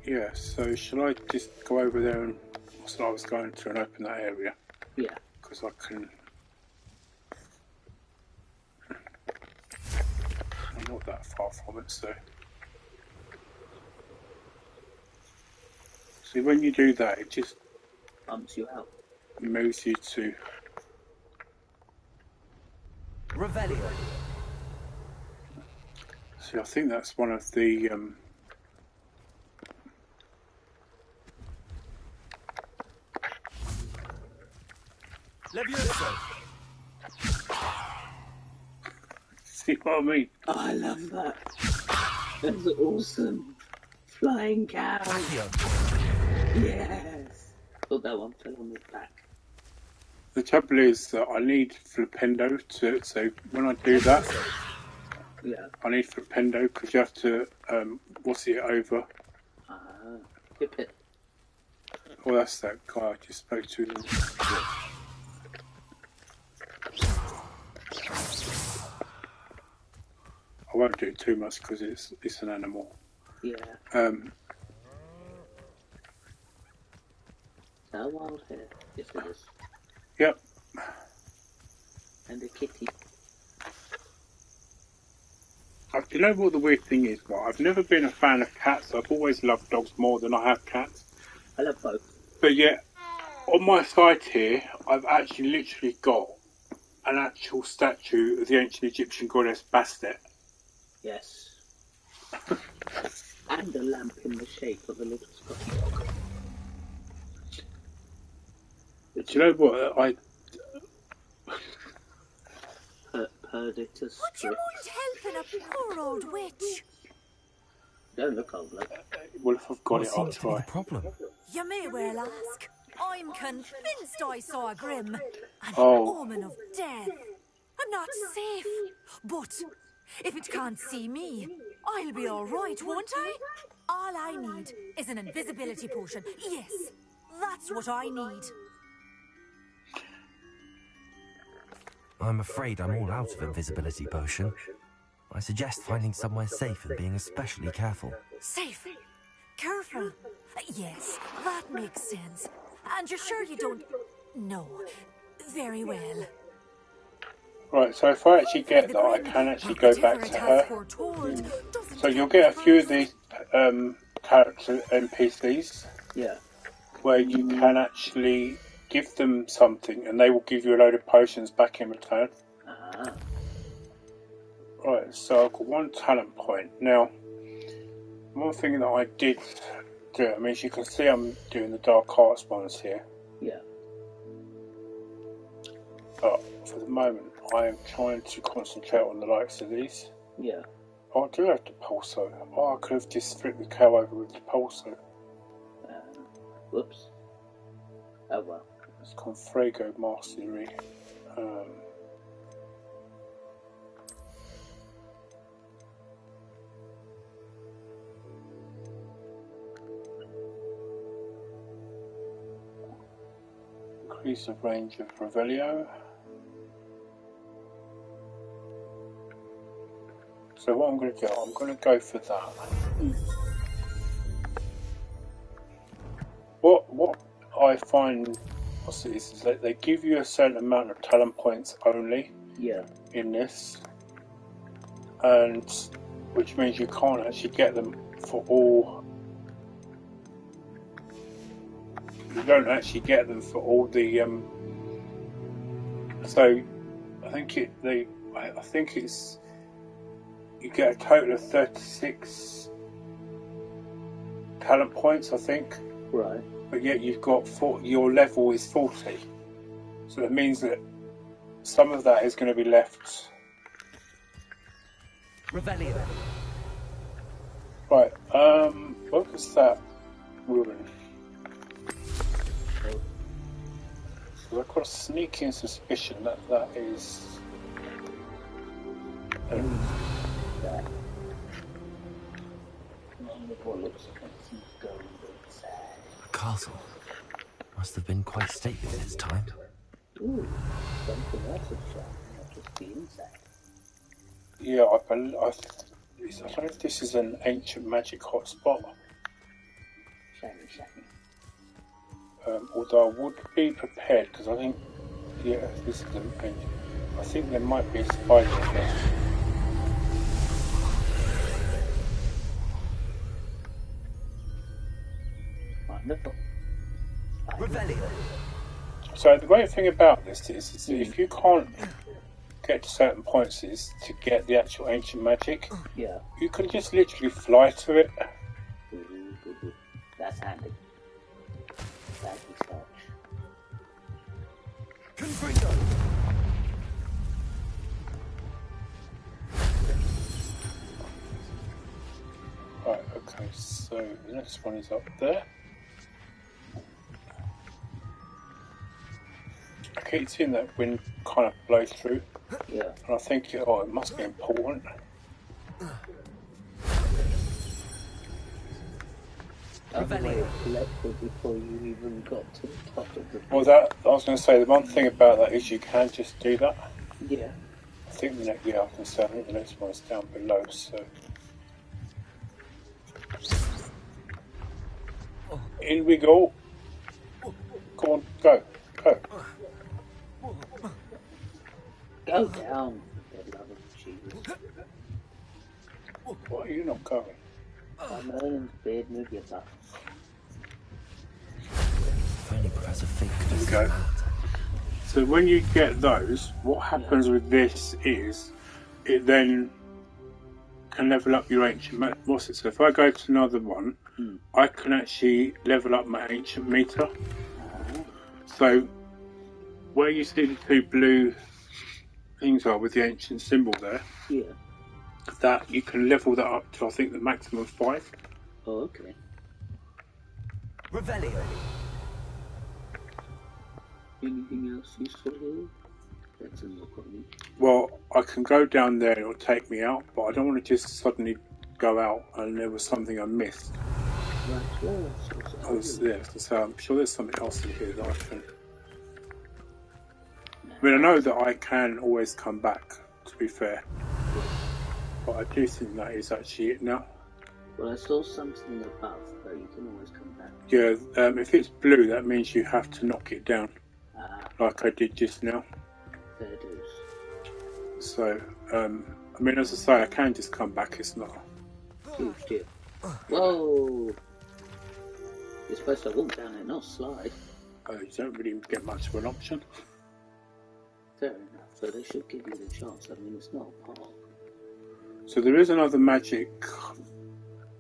Speaker 1: Yeah, so shall I just go over there and that's what I was going to and open that area?
Speaker 2: Yeah.
Speaker 1: Because I can. I'm not that far from it, so. See, when you do that, it just
Speaker 2: bumps you out.
Speaker 1: moves you to.
Speaker 4: Revelio.
Speaker 1: See, I think that's one of the
Speaker 6: Levioso.
Speaker 1: see what I mean?
Speaker 2: Oh, I love that. That's awesome. Flying cow. Yes. Oh, that one fell on his back.
Speaker 1: The trouble is that I need Flipendo to, so when I do that,
Speaker 2: Yeah.
Speaker 1: I need Flipendo because you have to, what's it over?
Speaker 2: Hip it.
Speaker 1: Oh, that's that guy I just spoke to. I won't do it too much because it's an animal.
Speaker 2: Yeah. A wild hair. Yes, it is.
Speaker 1: Yep.
Speaker 2: And a kitty.
Speaker 1: You know what the weird thing is? Right? I've never been a fan of cats. I've always loved dogs more than I have cats.
Speaker 2: I love both.
Speaker 1: But yet, on my site here, I've actually literally got an actual statue of the ancient Egyptian goddess Bastet.
Speaker 2: Yes. And a lamp in the shape of a little Scottish dog.
Speaker 1: Do you know what?
Speaker 2: Heard it as
Speaker 5: Would you mind helping a poor old witch?
Speaker 2: Don't look old, love.
Speaker 1: Well, if I've got
Speaker 4: What
Speaker 1: it, I'll
Speaker 4: seems to be
Speaker 1: try.
Speaker 4: the problem?
Speaker 5: You may well ask. I'm convinced I saw a grim, an
Speaker 1: Oh.
Speaker 5: omen of death. I'm not safe, but if it can't see me, I'll be all right, won't I? All I need is an invisibility potion. Yes, that's what I need.
Speaker 4: I'm afraid I'm all out of invisibility potion. I suggest finding somewhere safe and being especially careful.
Speaker 5: Safe. Careful. Yes, that makes sense. And you're sure you don't... No. Very well.
Speaker 1: Right, so if I actually get that, I can actually go back to her. So you'll get a few of these character NPCs.
Speaker 2: Yeah.
Speaker 1: Where you can actually give them something and they will give you a load of potions back in return. Right, so I've got 1 talent point. Now, one thing that I did do, I mean, as you can see, I'm doing the dark arts ones here.
Speaker 2: Yeah.
Speaker 1: But for the moment, I am trying to concentrate on the likes of these.
Speaker 2: Yeah.
Speaker 1: Oh, I do have the pulso. Oh, I could have just flipped the cow over with the pulso.
Speaker 2: Whoops. Oh well.
Speaker 1: It's Confrago Mastery. Increase the range of Revelio. So what I'm going to do, I'm going to go for that. What I find is that they give you a certain amount of talent points only.
Speaker 2: Yeah.
Speaker 1: In this, and which means you can't actually get them for all. You don't actually get them for all the. So, I think it's. You get a total of 36 talent points, I think.
Speaker 2: Right.
Speaker 1: But yet you've got your level is 40, so that means that some of that is going to be left.
Speaker 4: Revelio.
Speaker 1: Right. What was that ruin? So I've got a sneaking suspicion that that is.
Speaker 2: That. What looks like some gold inside.
Speaker 4: A castle. Must have been quite stately this time.
Speaker 2: Ooh, something else is shiny, not just the inside.
Speaker 1: Yeah, I don't know if this is an ancient magic hotspot.
Speaker 2: Shiny, shiny.
Speaker 1: Although I would be prepared because I think, yeah, this is an ancient. I think there might be a spider in there.
Speaker 2: Wonderful.
Speaker 4: Revelio.
Speaker 1: So the great thing about this is if you can't get to certain points is to get the actual ancient magic.
Speaker 2: Yeah.
Speaker 1: You can just literally fly to it.
Speaker 2: That's handy. Thank you, Starch.
Speaker 7: Confringo.
Speaker 1: Right, okay, so the next one is up there. I keep seeing that wind kind of blow through.
Speaker 2: Yeah.
Speaker 1: And I think, oh, it must be important.
Speaker 2: Otherwise, collected before you even got to the top of the.
Speaker 1: Well, that I was going to say, the one thing about that is you can just do that.
Speaker 2: Yeah.
Speaker 1: I think the next, yeah, I can say, I think the next one's down below, so. In we go. Go on, go.
Speaker 2: Go down, for the love of Jesus.
Speaker 1: Why are you not going?
Speaker 2: I'm Merlin's beard, move your butt.
Speaker 4: If only Professor Fig could have
Speaker 1: Okay.
Speaker 4: seen that.
Speaker 1: So when you get those, what happens with this is it then can level up your ancient meter. What's it? So if I go to another one, I can actually level up my ancient meter. So where you see the two blue things are with the ancient symbol there,
Speaker 2: Yeah.
Speaker 1: that you can level that up to I think the maximum 5.
Speaker 2: Oh, okay.
Speaker 7: Revelio.
Speaker 2: Anything else useful here? That's a look on me.
Speaker 1: Well, I can go down there and it'll take me out, but I don't want to just suddenly go out and there was something I missed.
Speaker 2: Right, well,
Speaker 1: So I'm sure there's something else in here that I can. I mean, I know that I can always come back, to be fair, but I do think that is actually it now.
Speaker 2: Well, I saw something above, but you can always come back.
Speaker 1: Yeah, if it's blue, that means you have to knock it down,
Speaker 2: Ah,
Speaker 1: like I did just now.
Speaker 2: there it is.
Speaker 1: So, I mean, as I say, I can just come back. It's not.
Speaker 2: Huge deal. Whoa! You're supposed to walk down it, not slide.
Speaker 1: You don't really get much of an option.
Speaker 2: Fair enough, but they should give you the chance. I mean, it's not a park.
Speaker 1: So there is another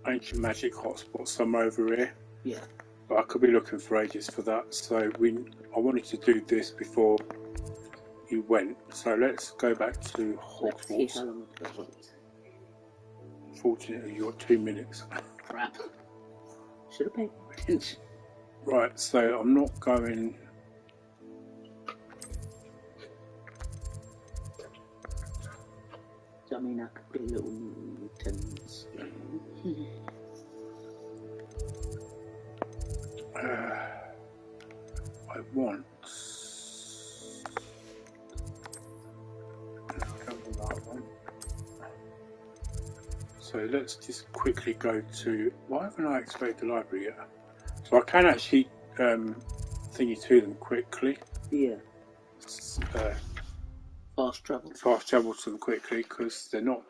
Speaker 1: ancient magic hotspot somewhere over here.
Speaker 2: Yeah.
Speaker 1: But I could be looking for ages for that. So I wanted to do this before you went. So let's go back to
Speaker 2: Let's see
Speaker 1: Hogwarts.
Speaker 2: how long I've got to wait.
Speaker 1: Fortunately, you're 2 minutes.
Speaker 2: Crap. Should have paid more attention.
Speaker 1: Right, so I'm not going.
Speaker 2: I mean, I could be a little 10 minutes.
Speaker 1: I want. So let's just quickly go to. Why haven't I activated the library yet? So I can actually thingy to them quickly.
Speaker 2: Yeah. Fast travel.
Speaker 1: Fast travel to them quickly because they're not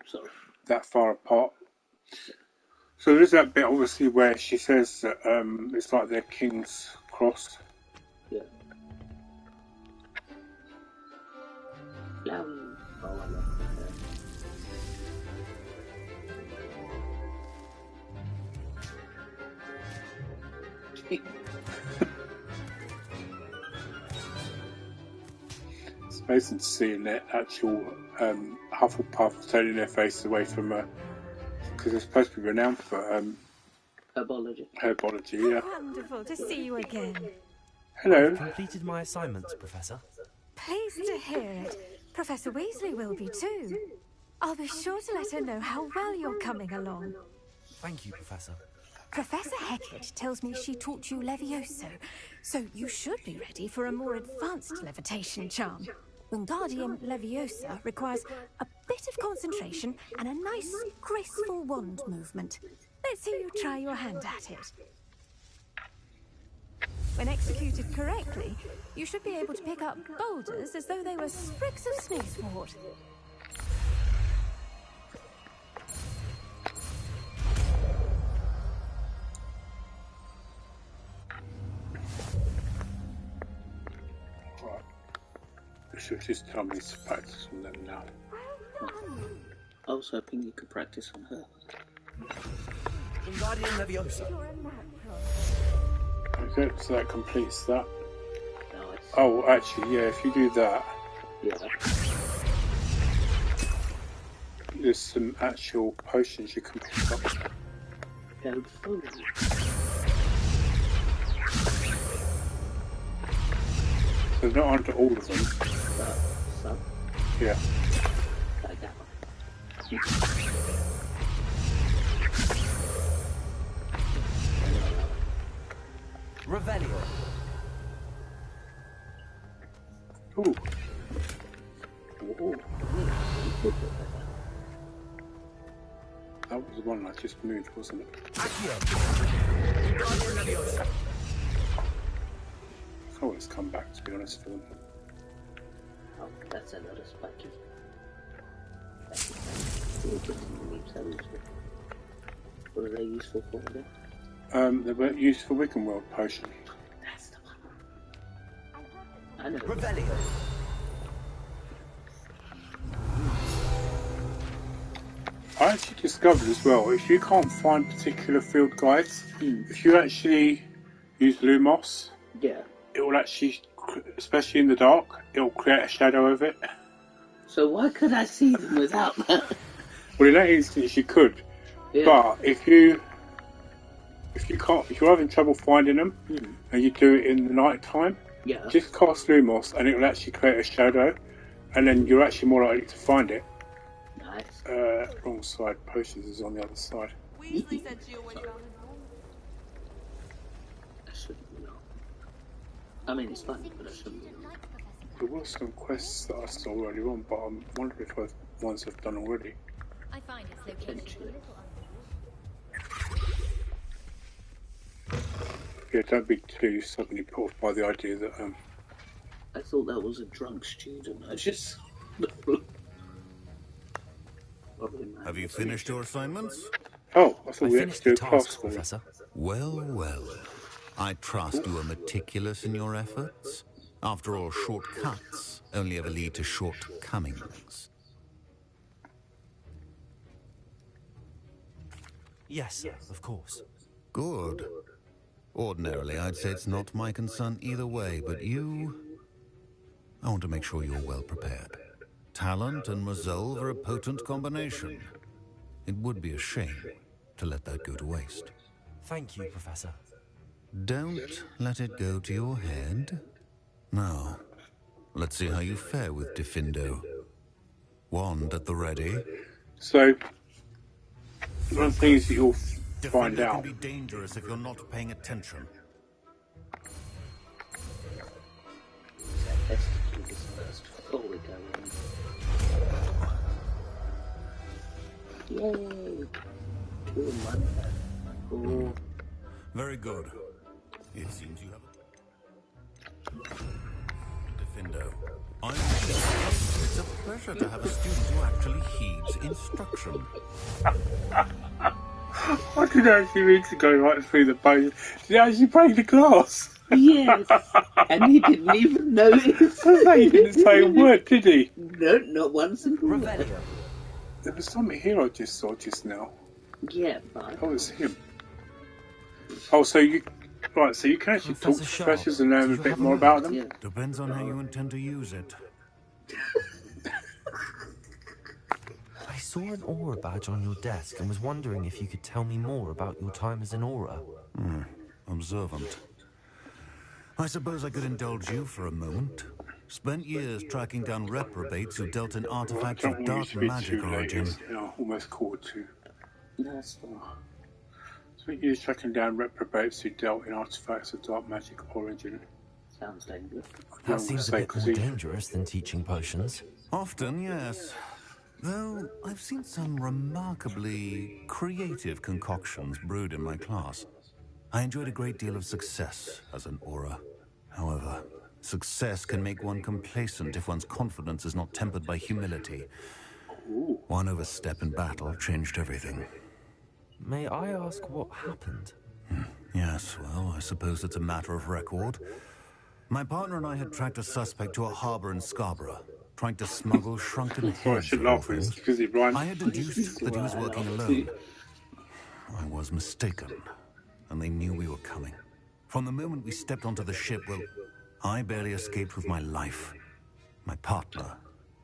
Speaker 2: Sorry.
Speaker 1: that far apart. So there's that bit obviously where she says that it's like their King's Cross.
Speaker 2: Yeah. Flower. Oh, I love that.
Speaker 1: It's amazing to see in their actual Hufflepuff turning their face away from because they're supposed to be renowned for
Speaker 2: Herbology.
Speaker 1: herbology. Yeah.
Speaker 5: Wonderful to see you again.
Speaker 1: Hello.
Speaker 4: Completed my assignments, Professor.
Speaker 5: Pleased to hear it. Professor Weasley will be too. I'll be sure to let her know how well you're coming along.
Speaker 4: Thank you, Professor.
Speaker 5: Professor Hecat tells me she taught you Levioso, so you should be ready for a more advanced levitation charm. Wingardium Leviosa requires a bit of concentration and a nice, graceful wand movement. Let's see you try your hand at it. When executed correctly, you should be able to pick up boulders as though they were sprigs of snoozewort.
Speaker 1: She'll just tell me to practice on them now.
Speaker 2: I was hoping you could practice on her.
Speaker 4: Wingardium Leviosa.
Speaker 1: Okay, so that completes that.
Speaker 2: Nice.
Speaker 1: Oh, actually, yeah, if you do that,
Speaker 2: Yeah.
Speaker 1: there's some actual potions you can pick up.
Speaker 2: Go fully.
Speaker 1: So they're not under all of them.
Speaker 2: So,
Speaker 1: Yeah.
Speaker 2: like that one.
Speaker 4: Revelio.
Speaker 1: Ooh.
Speaker 2: Oh,
Speaker 1: That was the one I just moved, wasn't it?
Speaker 4: Accio. Wingardium Leviosa.
Speaker 1: Oh, it's come back, to be honest, for them.
Speaker 2: oh, that's another spiky. What are they useful for again?
Speaker 1: They were used for Wiccan World potion.
Speaker 2: That's the one. I know.
Speaker 4: Revelio.
Speaker 1: I actually discovered as well, if you can't find particular field guides, if you actually use Lumos,
Speaker 2: Yeah.
Speaker 1: it will actually, especially in the dark, it will create a shadow of it.
Speaker 2: So why could I see them without that?
Speaker 1: Well, in that instance, you could,
Speaker 2: Yeah.
Speaker 1: but if you're having trouble finding them, and you do it in the night time,
Speaker 2: Yeah.
Speaker 1: just cast Lumos, and it will actually create a shadow, and then you're actually more likely to find it.
Speaker 2: Nice.
Speaker 1: Wrong side. Potions is on the other side.
Speaker 5: Weasley said she always found his home.
Speaker 2: I shouldn't know. I mean, it's fun, but I shouldn't know.
Speaker 1: There were some quests that I saw earlier on, but I'm wondering if ones I've done already.
Speaker 3: I find its location a
Speaker 2: Potentially.
Speaker 3: little
Speaker 1: Yeah, don't be too suddenly put off by the idea that
Speaker 2: I thought that was a drunk student. I just.
Speaker 6: Have you finished your assignments?
Speaker 1: oh, I thought
Speaker 4: I
Speaker 1: we had to
Speaker 4: finished
Speaker 1: do
Speaker 4: the
Speaker 1: a class
Speaker 4: task,
Speaker 1: for them.
Speaker 4: Professor.
Speaker 6: Well, well. I trust you are meticulous in your efforts. After all, shortcuts only ever lead to shortcomings.
Speaker 4: Yes, sir, of course.
Speaker 6: Good. Ordinarily, I'd say it's not my concern either way, but you... I want to make sure you're well prepared. Talent and resolve are a potent combination. It would be a shame to let that go to waste.
Speaker 4: Thank you, Professor.
Speaker 6: Don't let it go to your head. Now, let's see how you fare with Diffindo. Wand at the ready.
Speaker 1: So, one of the things that you'll find
Speaker 6: Diffindo
Speaker 1: out.
Speaker 6: can be dangerous if you're not paying attention.
Speaker 2: Let's do this first before we go in. Yay! 2 in 1. Oh,
Speaker 6: Very good. It seems you have a... Diffindo. It's a pleasure to have a student who actually heeds instruction.
Speaker 1: I did actually mean to go right through the page. Did you actually break the glass?
Speaker 2: yes! And he didn't even notice.
Speaker 1: He didn't say a word, did he?
Speaker 2: No, not one single word.
Speaker 4: Revelio.
Speaker 1: There was something here I just saw just now.
Speaker 2: Yeah, but
Speaker 1: Oh, it's him. Oh, so you... Right, so you can actually talk to
Speaker 4: Professor Sharp,
Speaker 1: professors and learn
Speaker 4: do
Speaker 1: a
Speaker 4: you
Speaker 1: bit
Speaker 4: have a
Speaker 1: more
Speaker 4: moment?
Speaker 1: about them?
Speaker 2: yeah.
Speaker 6: Depends on how you intend to use it.
Speaker 4: I saw an aura badge on your desk and was wondering if you could tell me more about your time as an aura.
Speaker 6: Observant. I suppose I could indulge you for a moment. Spent years tracking down reprobates who dealt in
Speaker 1: I
Speaker 6: artifacts
Speaker 1: don't
Speaker 6: of
Speaker 1: want you
Speaker 6: dark
Speaker 1: to be
Speaker 6: magic
Speaker 1: too late.
Speaker 6: origin.
Speaker 1: It's, almost quarter to.
Speaker 2: No, that's fine.
Speaker 1: Spent years tracking down reprobates who dealt in artifacts of dark magic origin.
Speaker 2: Sounds dangerous.
Speaker 4: That seems a bit more dangerous than teaching potions.
Speaker 6: Often, yes. Though I've seen some remarkably creative concoctions brewed in my class. I enjoyed a great deal of success as an aura. However, success can make one complacent if one's confidence is not tempered by humility. One overstep in battle changed everything.
Speaker 4: May I ask what happened?
Speaker 6: Yes, well, I suppose it's a matter of record. My partner and I had tracked a suspect to a harbour in Scarborough, trying to smuggle shrunken
Speaker 1: Sorry, I
Speaker 6: heads
Speaker 1: should
Speaker 6: of all
Speaker 1: laugh when it's
Speaker 6: things.
Speaker 1: because it rhymes.
Speaker 6: I had deduced that he was working alone. I was mistaken, and they knew we were coming. From the moment we stepped onto the ship, well, I barely escaped with my life. My partner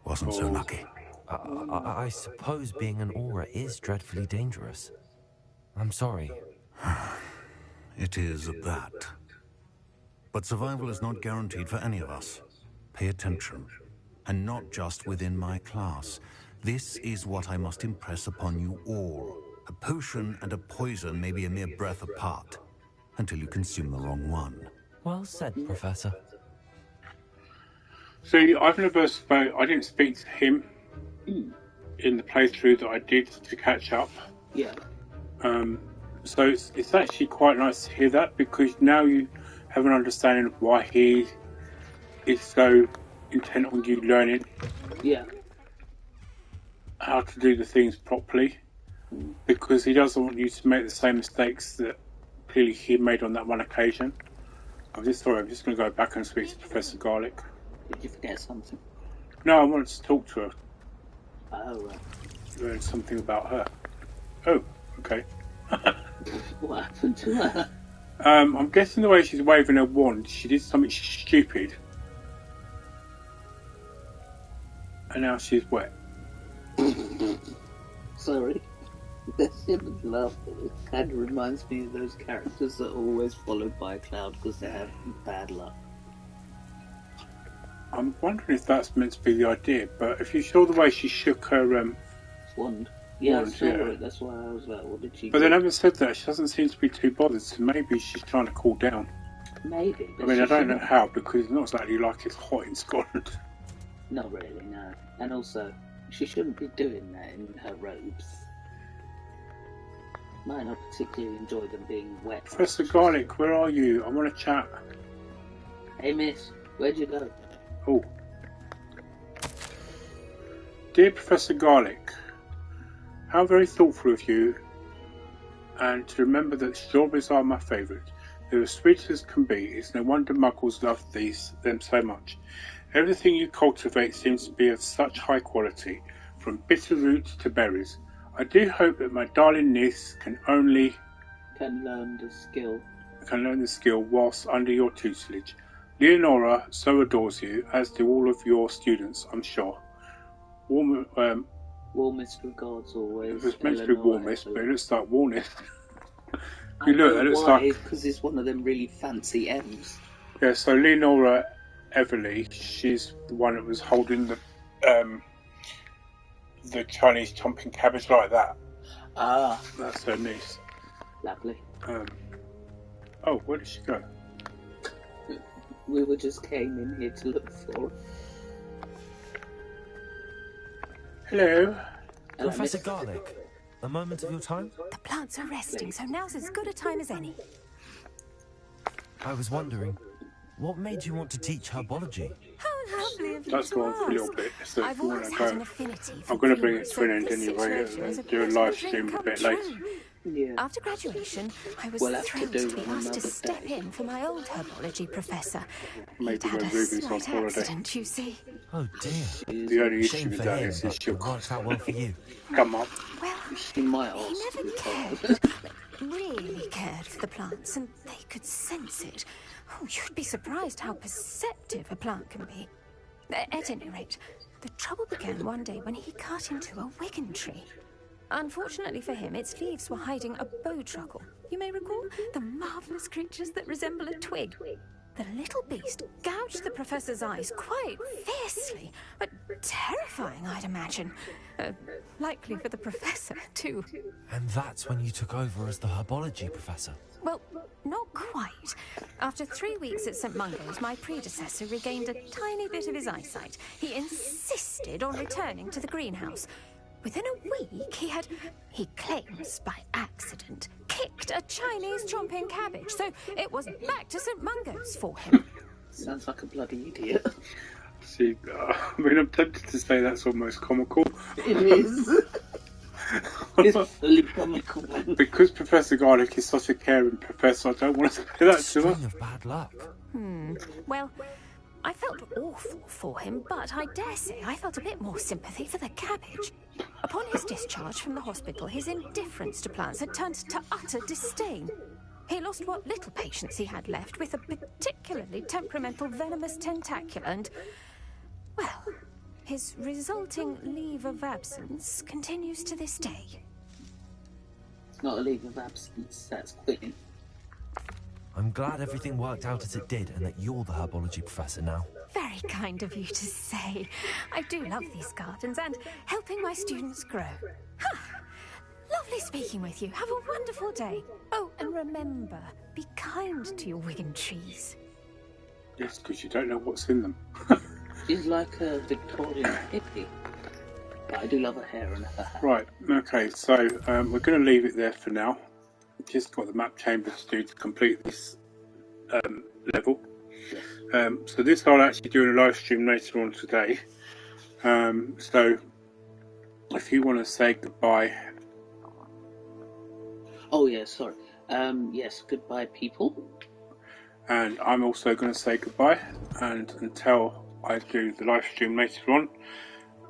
Speaker 6: wasn't so lucky.
Speaker 4: I suppose being an aura is dreadfully dangerous. I'm sorry.
Speaker 6: It is that. But survival is not guaranteed for any of us. Pay attention. And not just within my class. This is what I must impress upon you all. A potion and a poison may be a mere breath apart, until you consume the wrong one.
Speaker 4: Well said, Professor.
Speaker 1: See, I didn't speak to him in the playthrough that I did to catch up.
Speaker 2: Yeah.
Speaker 1: So it's actually quite nice to hear that, because now you have an understanding of why he is so intent on you learning how to do the things properly, because he doesn't want you to make the same mistakes that clearly he made on that one occasion. I'm just going to go back and speak to Professor Garlic.
Speaker 2: Did you forget something?
Speaker 1: No, I wanted to talk to her.
Speaker 2: Oh, right.
Speaker 1: Learn something about her. Oh, okay.
Speaker 2: What happened to her?
Speaker 1: I'm guessing the way she's waving her wand, she did something stupid. And now she's wet.
Speaker 2: Sorry. That's him laughing. It kind of reminds me of those characters that are always followed by a cloud because they have bad luck.
Speaker 1: I'm wondering if that's meant to be the idea, but if you saw the way she shook her
Speaker 2: wand. Yeah,
Speaker 1: wand,
Speaker 2: I saw
Speaker 1: yeah.
Speaker 2: it. That's why I was like, what did she
Speaker 1: But
Speaker 2: do?
Speaker 1: they never said that. She doesn't seem to be too bothered, so maybe she's trying to cool down.
Speaker 2: Maybe.
Speaker 1: I mean, I don't know how, because it's not exactly like it's hot in Scotland.
Speaker 2: Not really, no. And also, she shouldn't be doing that in her robes. Might not particularly enjoy them being wet.
Speaker 1: Professor Garlic, where are you? I want to chat.
Speaker 2: Hey, miss, where'd you go?
Speaker 1: Oh. Dear Professor Garlic, how very thoughtful of you, and to remember that strawberries are my favourite. They're as sweet as can be. It's no wonder muggles love them so much. Everything you cultivate seems to be of such high quality, from bitter roots to berries. I do hope that my darling niece can
Speaker 2: learn the
Speaker 1: skill whilst under your tutelage. Leonora so adores you, as do all of your students, I'm sure.
Speaker 2: Warmest regards always.
Speaker 1: It was meant to be warmest, but it looks like warmest.
Speaker 2: It looks like... Because it's one of them really fancy M's.
Speaker 1: Yeah, so Leonora Everly, she's the one that was holding the Chinese chomping cabbage like that.
Speaker 2: Ah.
Speaker 1: That's her niece.
Speaker 2: Lovely.
Speaker 1: Oh, where did she go?
Speaker 2: We just came in here to look for her.
Speaker 1: Hello.
Speaker 4: Professor Garlic, a moment of your time?
Speaker 5: The plants are resting, so now's as good a time as any.
Speaker 4: I was wondering, what made you want to teach herbology?
Speaker 5: How lovely of you
Speaker 1: That's
Speaker 5: to
Speaker 1: gone for a little
Speaker 5: ask.
Speaker 1: bit. So
Speaker 5: I've
Speaker 1: if you want
Speaker 5: always
Speaker 1: to
Speaker 5: had an
Speaker 1: go,
Speaker 5: affinity for
Speaker 1: I'm going to bring it
Speaker 5: plants,
Speaker 1: to an
Speaker 5: so
Speaker 1: end
Speaker 5: this
Speaker 1: anyway
Speaker 5: situation is
Speaker 1: and do a
Speaker 5: personal
Speaker 1: live
Speaker 5: dream
Speaker 1: stream a
Speaker 5: come
Speaker 1: bit
Speaker 5: true.
Speaker 1: later.
Speaker 2: Yeah.
Speaker 5: After graduation, I was
Speaker 2: We'll have to
Speaker 5: thrilled
Speaker 2: do
Speaker 5: to be
Speaker 2: one
Speaker 5: asked to
Speaker 2: another
Speaker 5: step
Speaker 2: day.
Speaker 5: in for my old herbology professor.
Speaker 1: Maybe
Speaker 5: He'd had
Speaker 1: when
Speaker 5: a
Speaker 1: Ruby's on
Speaker 5: slight
Speaker 1: holiday.
Speaker 5: accident, you see.
Speaker 4: Oh dear.
Speaker 1: The only issue
Speaker 4: Shame
Speaker 1: with
Speaker 4: for
Speaker 1: that
Speaker 4: him,
Speaker 1: is
Speaker 4: but
Speaker 1: she'll
Speaker 4: it worked out well for you.
Speaker 1: come up.
Speaker 5: Well,
Speaker 2: She might
Speaker 5: he
Speaker 2: ask
Speaker 5: never
Speaker 2: you.
Speaker 5: cared, really cared for the plants, and they could sense it. Oh, you'd be surprised how perceptive a plant can be. At any rate, the trouble began one day when he cut into a wigan tree. Unfortunately for him, its leaves were hiding a bowtruckle. You may recall the marvellous creatures that resemble a twig. The little beast gouged the professor's eyes quite fiercely, but terrifying, I'd imagine. Likely for the professor, too.
Speaker 4: And that's when you took over as the herbology professor.
Speaker 5: Well, not quite. After 3 weeks at St. Mungo's, my predecessor regained a tiny bit of his eyesight. He insisted on returning to the greenhouse. Within a week, he claims by accident, kicked a Chinese chomping cabbage, so it was back to St. Mungo's for him.
Speaker 2: Sounds like a bloody idiot.
Speaker 1: See, I mean, I'm tempted to say that's almost comical.
Speaker 2: It is. It's fully comical.
Speaker 1: Because Professor Garlic is such a caring professor, I don't want to say that to her.
Speaker 4: String of bad luck.
Speaker 8: Well, I felt awful for him, but I dare say I felt a bit more sympathy for the cabbage. Upon his discharge from the hospital, his indifference to plants had turned to utter disdain. He lost what little patience he had left with a particularly temperamental venomous tentacula and, well, his resulting leave of absence continues to this day.
Speaker 2: It's not a leave of absence, that's quitting.
Speaker 4: I'm glad everything worked out as it did and that you're the herbology professor now.
Speaker 8: Very kind of you to say. I do love these gardens and helping my students grow. Lovely speaking with you. Have a wonderful day. Oh, and remember, be kind to your Wigan trees.
Speaker 1: Yes, because you don't know what's in them.
Speaker 2: She's like a Victorian hippie. But I do love her hair and her hat.
Speaker 1: Right, okay, so we're going to leave it there for now. Just got the map chambers to do to complete this level. So this I'll actually do in a live stream later on today. So if you want to say goodbye.
Speaker 2: Oh yeah, sorry. Yes, goodbye people.
Speaker 1: And I'm also going to say goodbye. And until I do the live stream later on,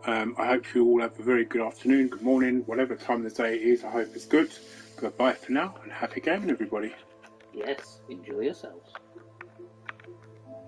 Speaker 1: I hope you all have a very good afternoon, good morning, whatever time of the day it is. I hope it's good. Goodbye for now and happy gaming, everybody.
Speaker 2: Yes, enjoy yourselves.